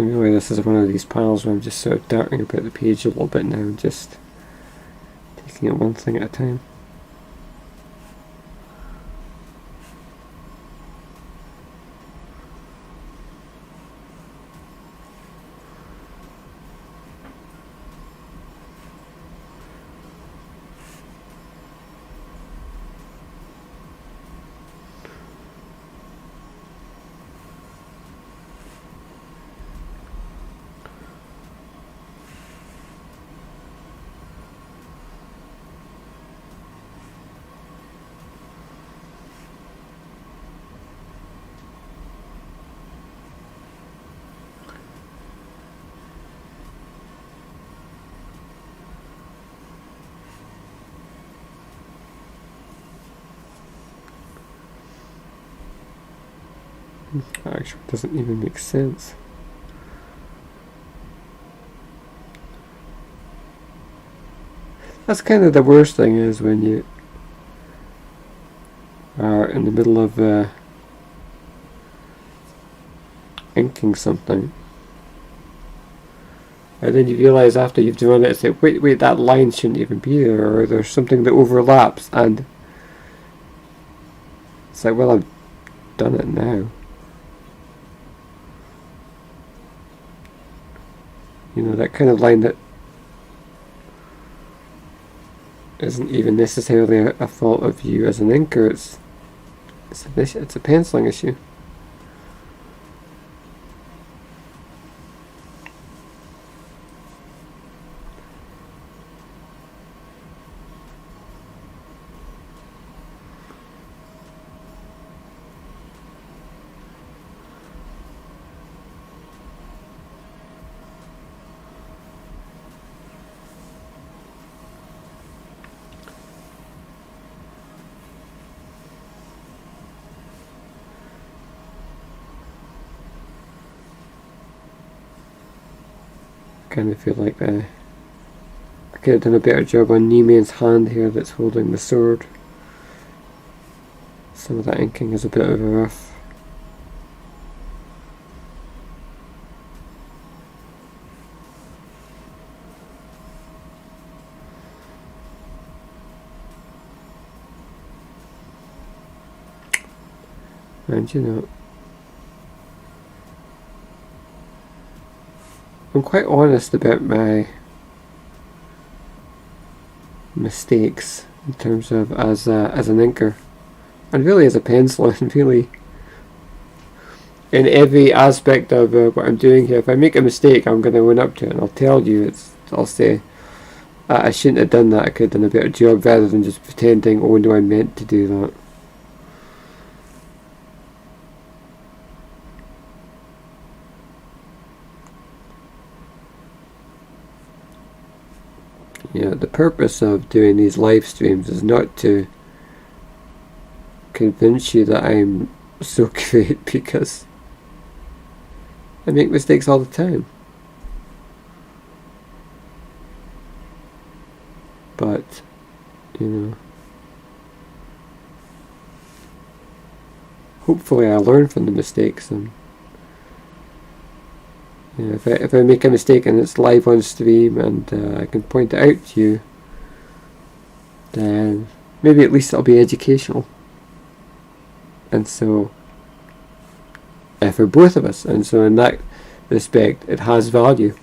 Really, this is one of these panels where I'm just sort of darting about the page a little bit now and just taking it one thing at a time. That actually doesn't even make sense. That's kind of the worst thing, is when you are in the middle of inking something, and then you realise after you've done it, it's like, wait, that line shouldn't even be there, or there's something that overlaps, and it's like, well, I've done it now. You know, that kind of line that isn't even necessarily a fault of you as an inker. It's a penciling issue. Kind of feel like I could have done a better job on Neiman's hand here that's holding the sword. Some of that inking is a bit of a rough. And you know, I'm quite honest about my mistakes in terms of as an inker, and really as a penciler, and really in every aspect of what I'm doing here. If I make a mistake, I'm going to own up to it, and I'll tell you. I'll say, I shouldn't have done that, I could have done a better job, rather than just pretending, oh no, I meant to do that. Yeah, the purpose of doing these live streams is not to convince you that I'm so great, because I make mistakes all the time. But, you know, hopefully I learn from the mistakes, and you know, if I make a mistake and it's live on stream and I can point it out to you, then maybe at least it'll be educational. And so, for both of us, and so in that respect, it has value.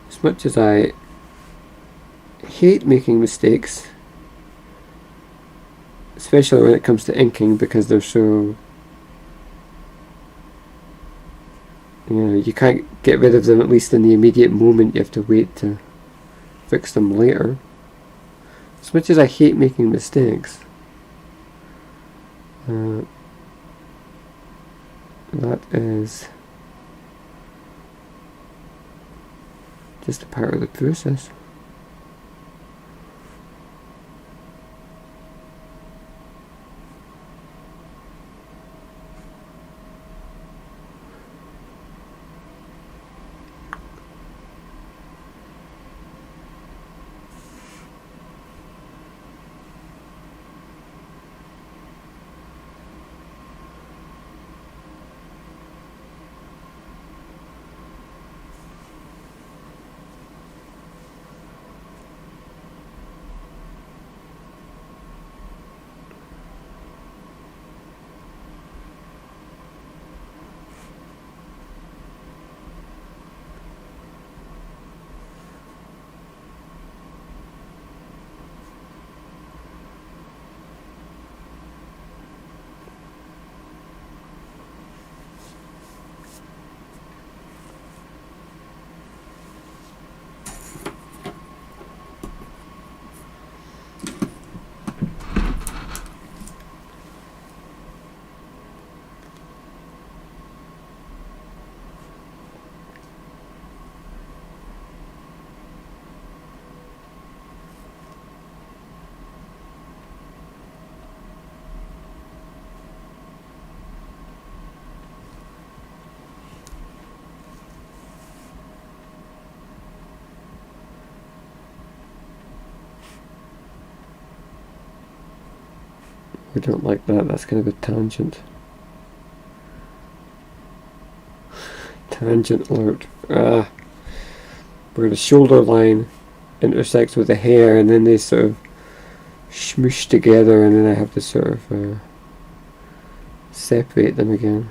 As much as I hate making mistakes, especially when it comes to inking, because they're so, you know, you can't get rid of them at least in the immediate moment, you have to wait to fix them later. As much as I hate making mistakes, that is just a part of the process. We don't like that. That's kind of a tangent. Tangent alert. Where the shoulder line intersects with the hair, and then they sort of smoosh together, and then I have to sort of separate them again.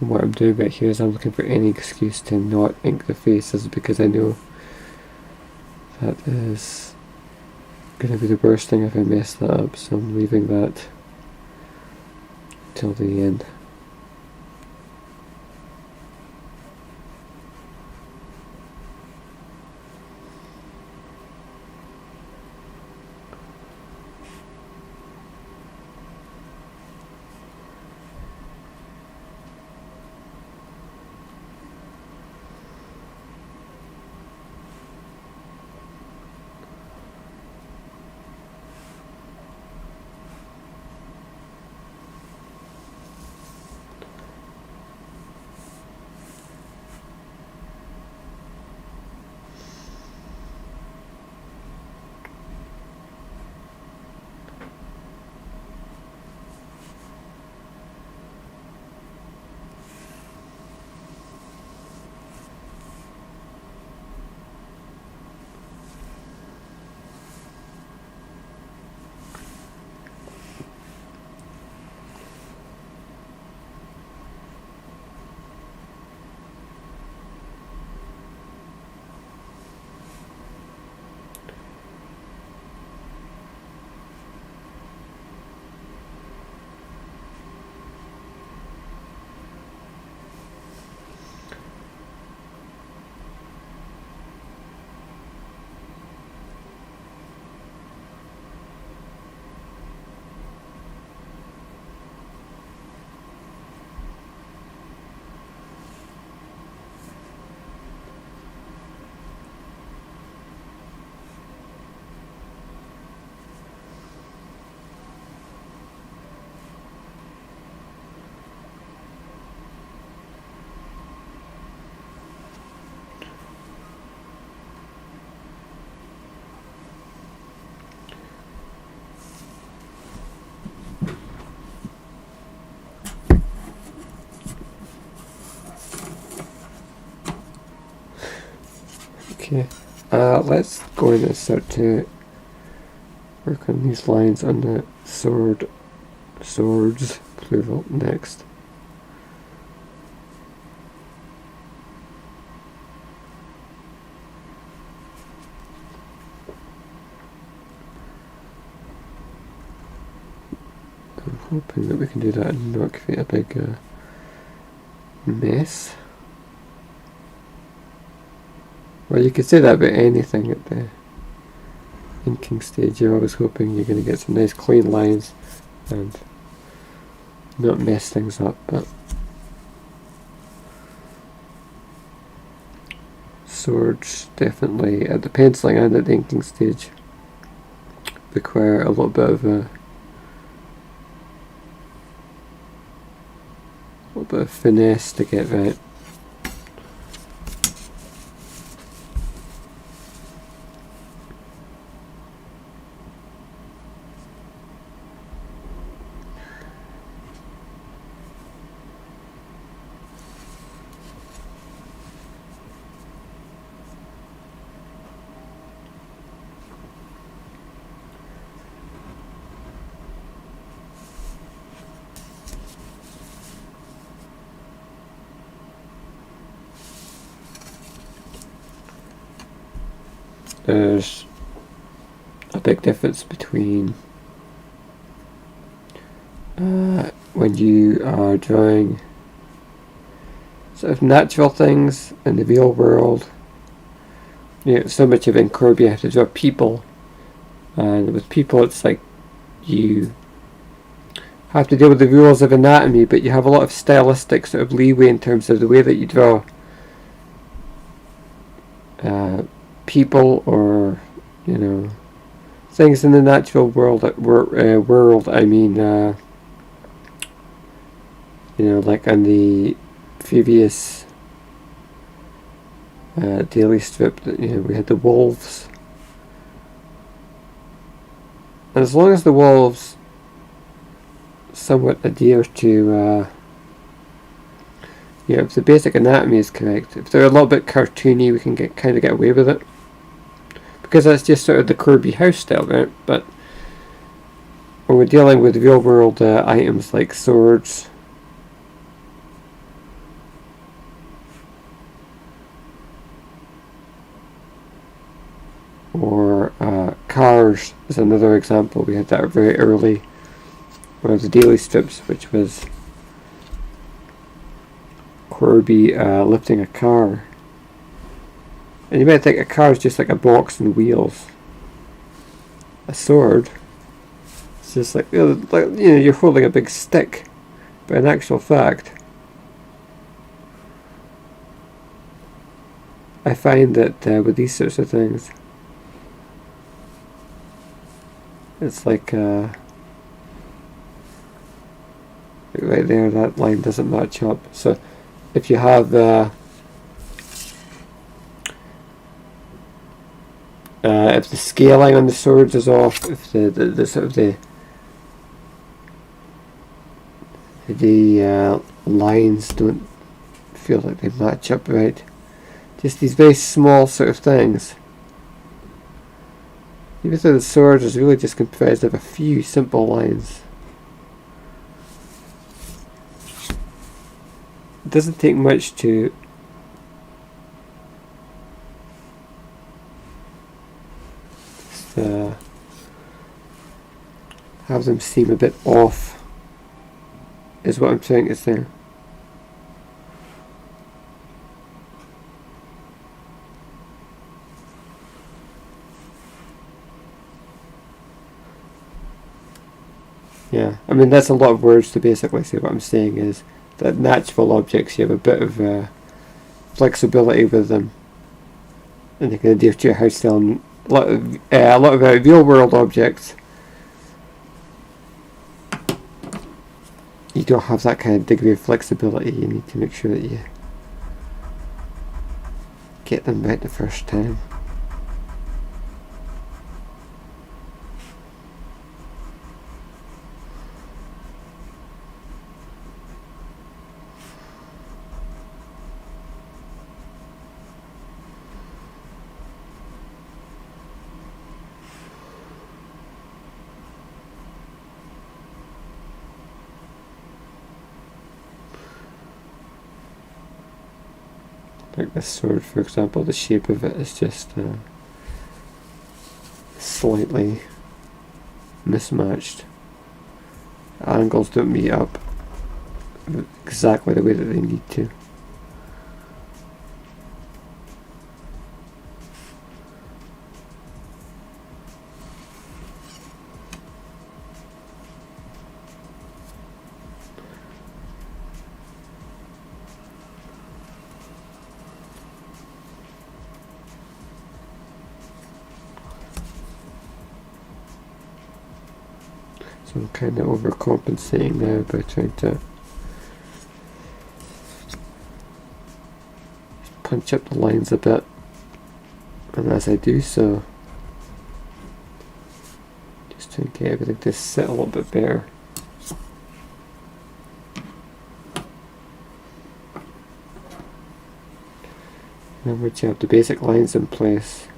And what I'm doing right here is I'm looking for any excuse to not ink the faces, because I know that is going to be the worst thing if I mess that up, so I'm leaving that till the end. Okay, let's go in and start to work on these lines on the swords, plural, next. hoping that we can do that and not create a big mess. Well, you could say that about anything at the inking stage. You're always hoping you're going to get some nice clean lines and not mess things up, but swords definitely at the penciling and at the inking stage require a little bit of finesse to get right. There's a big difference between when you are drawing sort of natural things in the real world. You know, so much of it in Corbie you have to draw people, and with people it's like you have to deal with the rules of anatomy, but you have a lot of stylistic sort of leeway in terms of the way that you draw people, or you know, things in the natural world. I mean, you know, like on the previous daily strip, that, you know, we had the wolves, and as long as the wolves somewhat adhere to, you know, if the basic anatomy is correct, if they're a little bit cartoony, we can kind of get away with it, because that's just sort of the Corbie house style, right? But when we're dealing with real world items like swords, or cars is another example. We had that very early, one of the daily strips, which was Corbie lifting a car. And you might think a car is just like a box and wheels. A sword, it's just like, you know, you're holding a big stick. But in actual fact, I find that with these sorts of things, it's like right there, that line doesn't match up. So if you have if the scaling on the swords is off, if the sort of the lines don't feel like they match up right, just these very small sort of things. Even though the sword is really just comprised of a few simple lines, it doesn't take much to have them seem a bit off, is what I'm trying to say. Yeah, I mean, that's a lot of words to basically say what I'm saying is that natural objects, you have a bit of flexibility with them, and they can adhere to your house style. And a lot of real world objects, you don't have that kind of degree of flexibility. You need to make sure that you get them right the first time. Like this sword, for example, the shape of it is just slightly mismatched. angles don't meet up exactly the way that they need to. So I'm kind of overcompensating now by trying to punch up the lines a bit, and as I do so, just trying to get everything to sit a little bit better. And once you have the basic lines in place,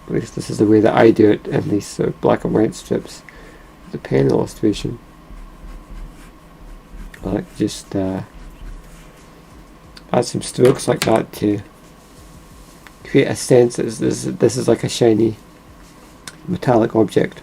at least this is the way that I do it in these sort of black and white strips, the pen illustration, I like to just add some strokes like that to create a sense that this is like a shiny metallic object.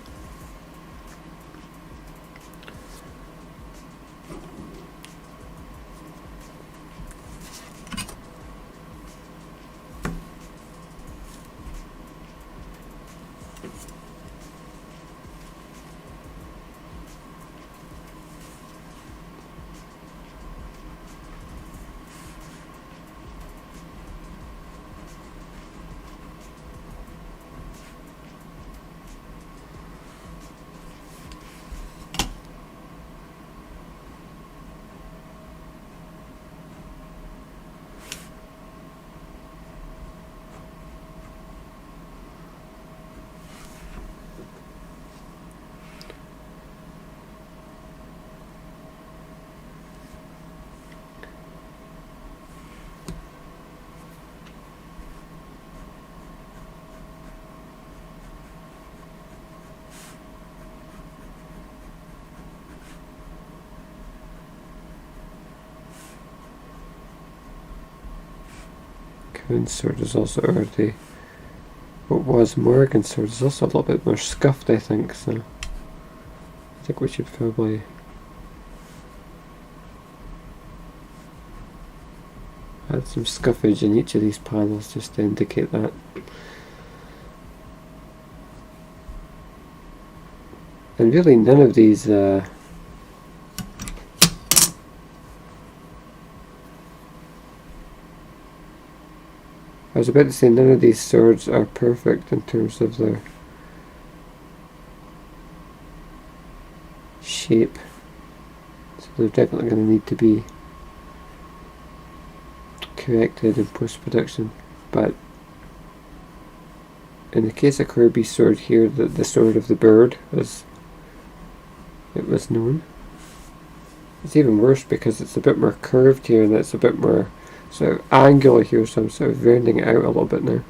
Coon's sword is also, or what was Morgan's sword is also a little bit more scuffed, I think, so I think we should probably add some scuffage in each of these panels just to indicate that. And really none of these I was about to say none of these swords are perfect in terms of their shape, so they're definitely going to need to be corrected in post-production. But in the case of Corbie's sword here, the sword of the bird, as it was known, it's even worse because it's a bit more curved here and it's a bit more sort of angular here, so I'm sort of rounding it out a little bit now.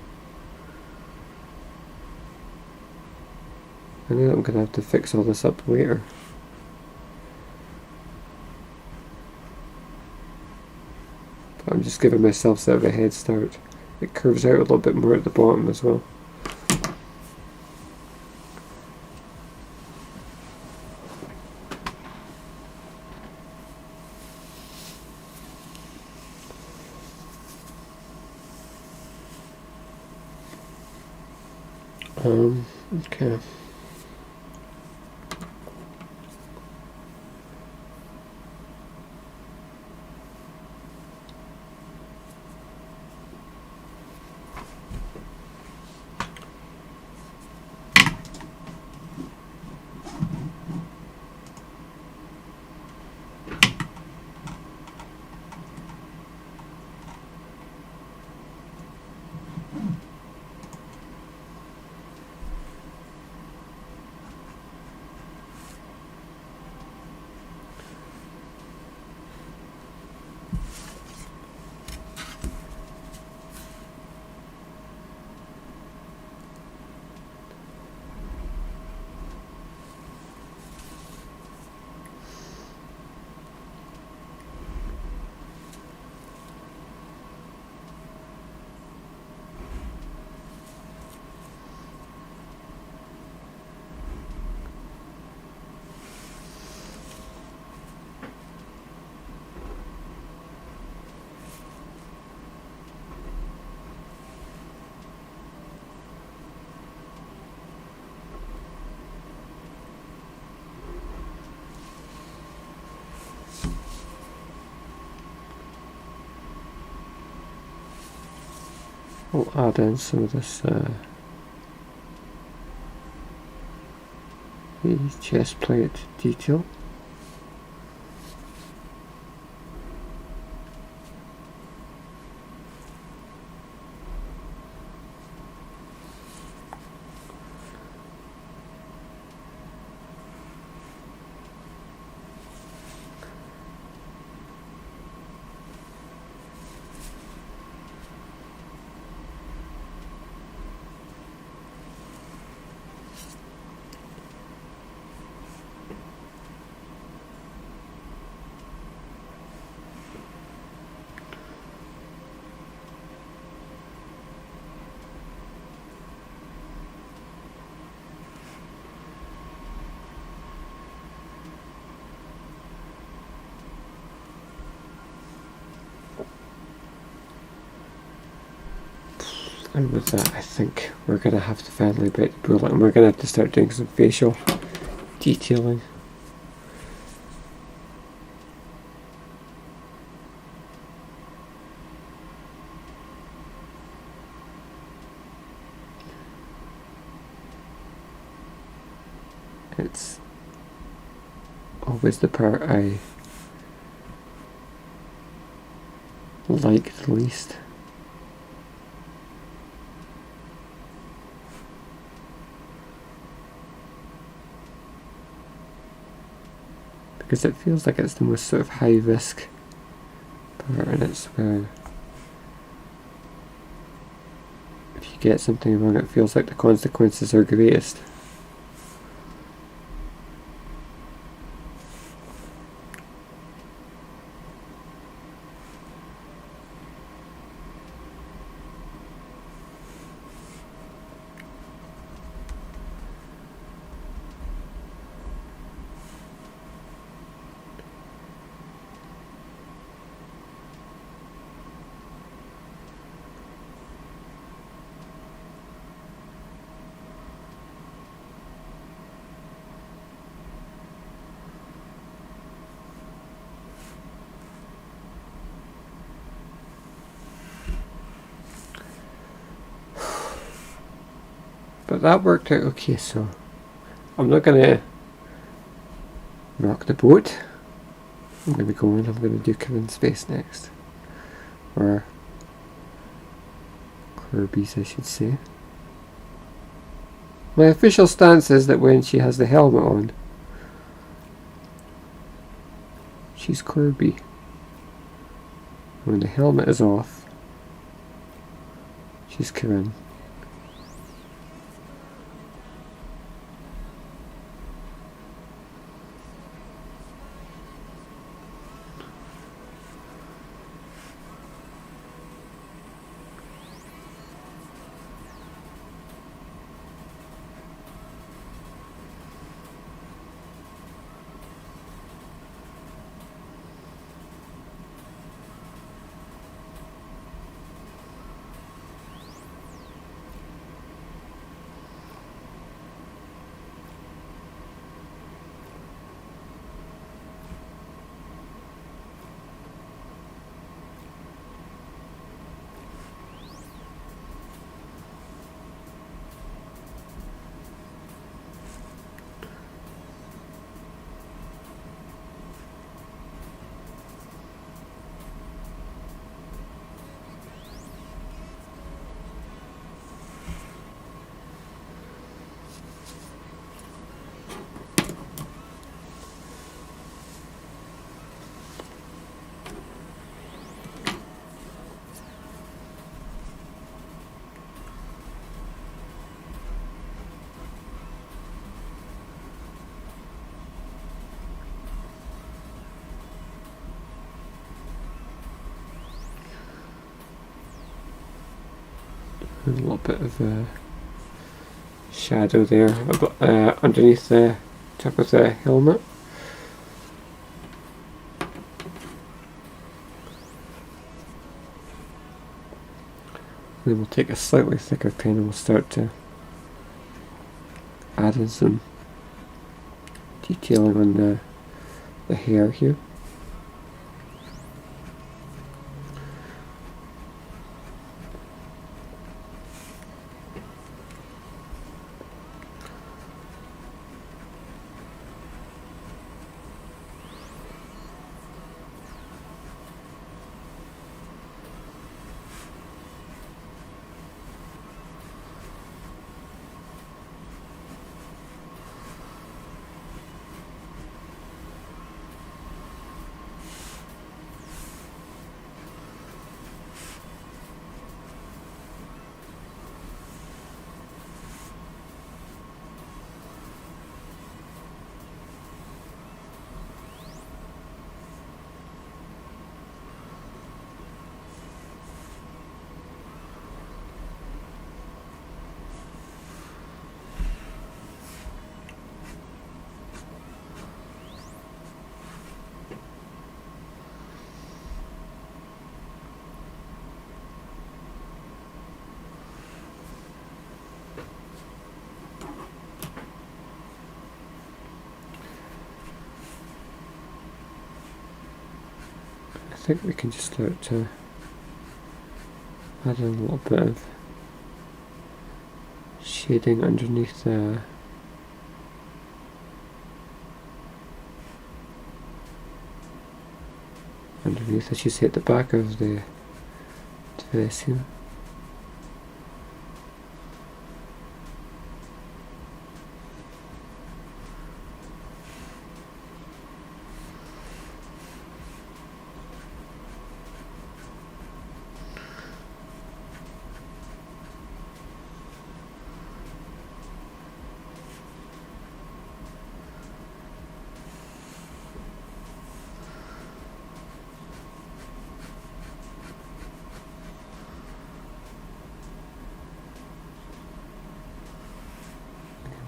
I know I'm going to have to fix all this up later. But I'm just giving myself sort of a head start. It curves out a little bit more at the bottom as well. Okay. I'll add in some of this chest plate detail. And with that, I think we're going to have to finally bite the bullet, and we're going to have to start doing some facial detailing. It's always the part I like the least. Because it feels like it's the most sort of high risk part, and it's where if you get something wrong, it feels like the consequences are greatest. But that worked out okay, so I'm not going to rock the boat. I'm going to go in, I'm going to do Kevin's face next. Or Corbie's, I should say. My official stance is that when she has the helmet on, she's Corbie. When the helmet is off, she's Kevin. A little bit of shadow there underneath the top of the helmet. Then we'll take a slightly thicker pen and we'll start to add in some detailing on the hair here. think we can just start to add in a little bit of shading underneath I should say, at the back of the seam.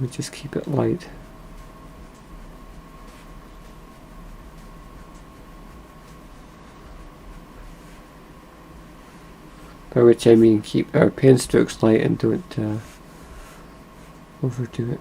We just keep it light. By which I mean keep our pen strokes light and don't overdo it.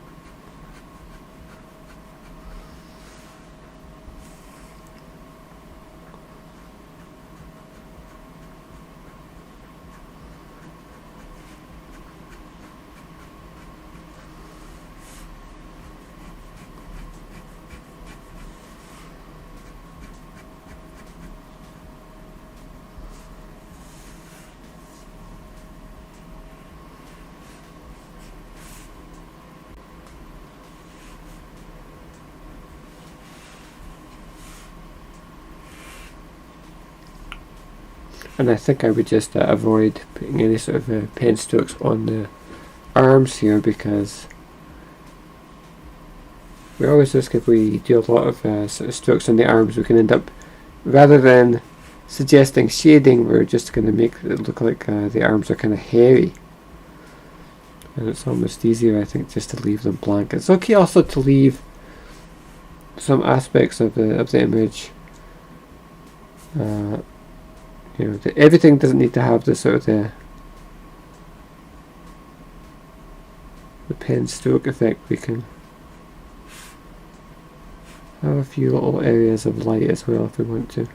And I think I would just avoid putting any sort of pen strokes on the arms here, because we always risk, if we do a lot of sort of strokes on the arms, we can end up, rather than suggesting shading, we're just going to make it look like the arms are kind of hairy. And it's almost easier, I think, just to leave them blank. It's okay also to leave some aspects of the image. You know, everything doesn't need to have the sort of the pen stroke effect. We can have a few little areas of light as well if we want to.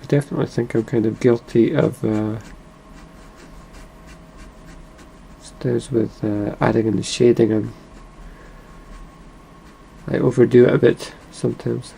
I definitely think I'm kind of guilty of with adding in the shading, and I overdo it a bit sometimes.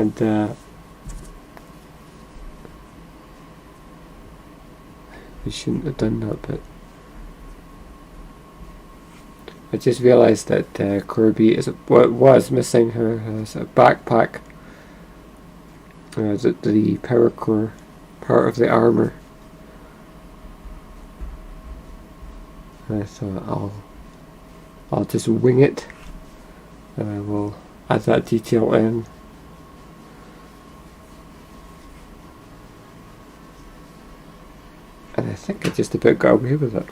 and we shouldn't have done that, but I just realised that Corbie was missing her backpack, the power core part of the armour. I thought I'll just wing it, and I will add that detail in. And I think I just about got away with it.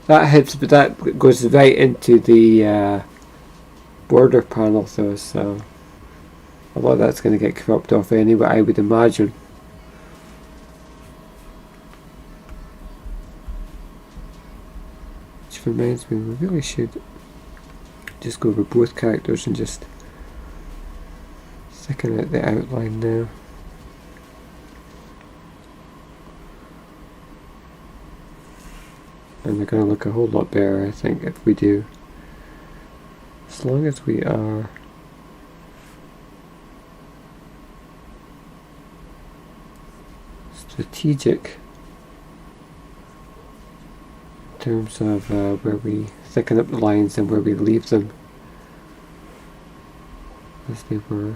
That goes right into the border panel though, so a lot of that's going to get cropped off anyway, I would imagine. Which reminds me, we really should just go over both characters and just thicken out the outline now. And they're going to look a whole lot better, I think, if we do. As long as we are strategic in terms of where we thicken up the lines and where we leave them as they were.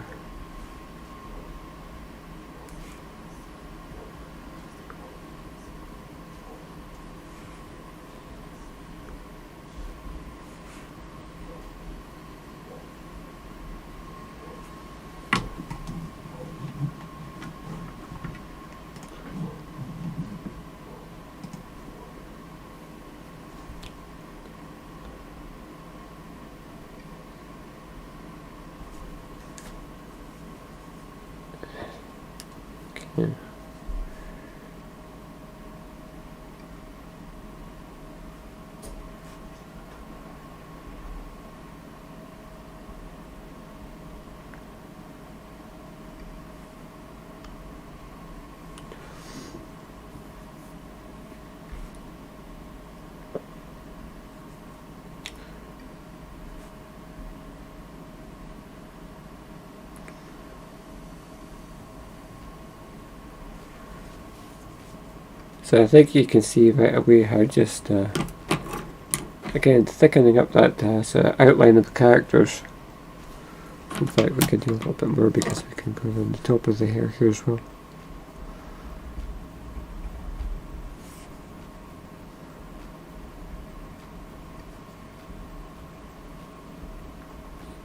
Yeah. So I think you can see right away how just again thickening up that sort of outline of the characters. In fact, we could do a little bit more because we can go on the top of the hair here as well.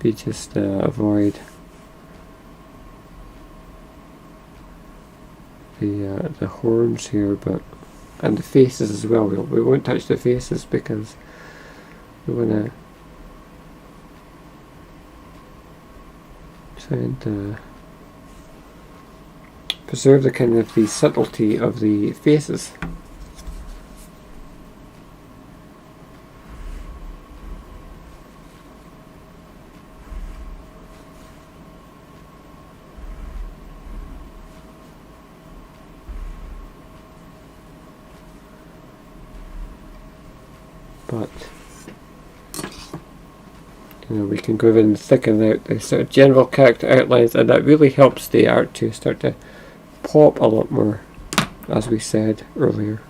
Be just avoid the horns here, and the faces as well. We won't touch the faces because we want to try and preserve the kind of the subtlety of the faces. But we can go in and thicken out the sort of general character outlines, and that really helps the art to start to pop a lot more, as we said earlier.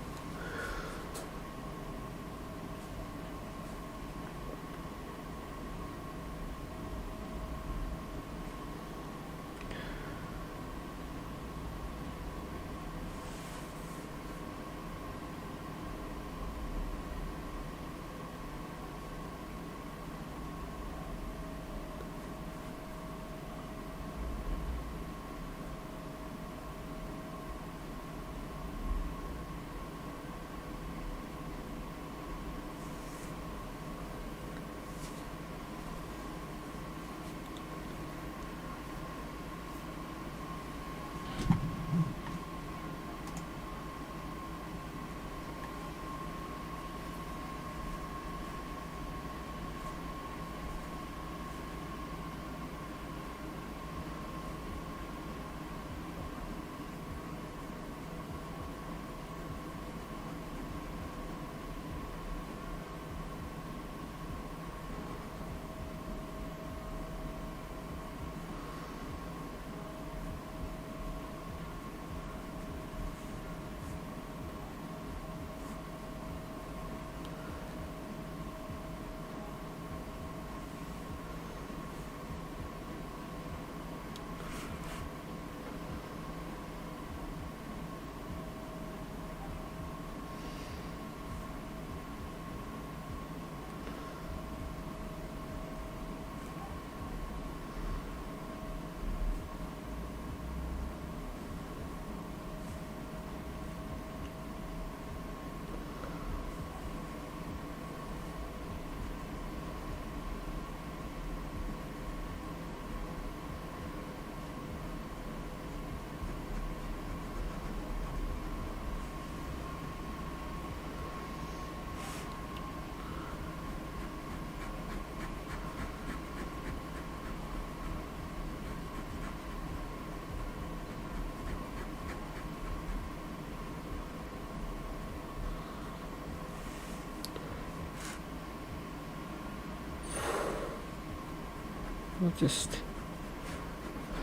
I'll just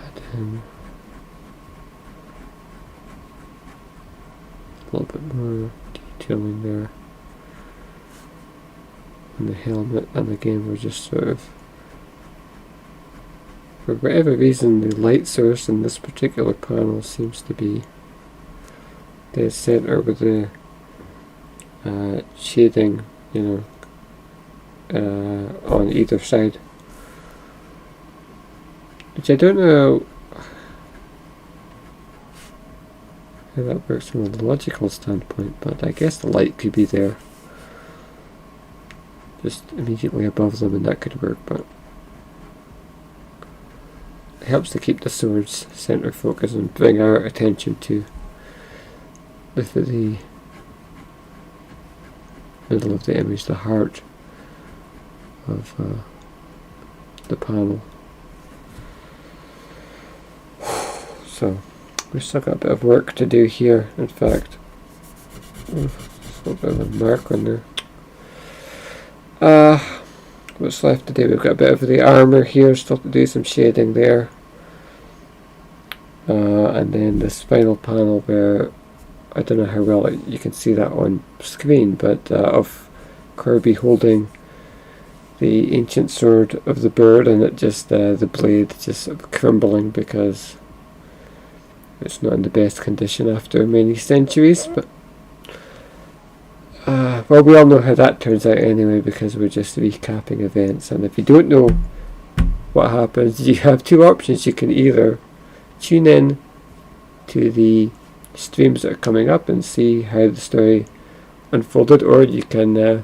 add in a little bit more detailing there on the helmet, and again we're just sort of, for whatever reason, the light source in this particular panel seems to be dead center with the shading, you know, on either side, which I don't know how that works from a logical standpoint, but I guess the light could be there just immediately above them and that could work, but it helps to keep the sword's center focus and bring our attention to the middle of the image, the heart of the panel. So we've still got a bit of work to do here. In fact, just a little bit of a mark on there. What's left to do? We've got a bit of the armor here, still to do some shading there, and then this final panel where I don't know how well you can see that on screen, but of Corbie holding the ancient sword of the bird, and it just the blade just sort of crumbling because it's not in the best condition after many centuries. But well, we all know how that turns out anyway, because we're just recapping events, and if you don't know what happens, you have two options. You can either tune in to the streams that are coming up and see how the story unfolded, or you can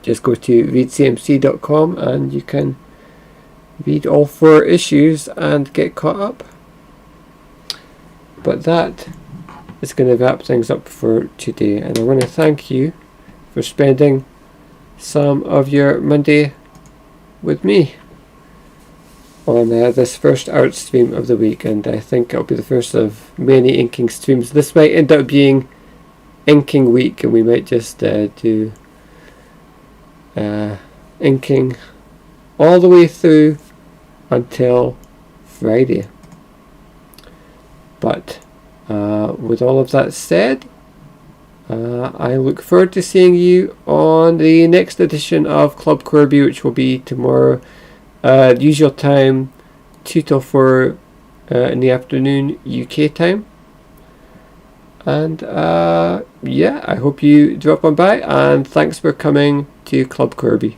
just go to readcmc.com and you can read all 4 issues and get caught up. But that is going to wrap things up for today, and I want to thank you for spending some of your Monday with me on this first art stream of the week, and I think it'll be the first of many inking streams. This might end up being inking week, and we might just do inking all the way through until Friday. But with all of that said, I look forward to seeing you on the next edition of Club Corbie, which will be tomorrow, usual time, 2 till 4 in the afternoon UK time. And yeah, I hope you drop on by, and thanks for coming to Club Corbie.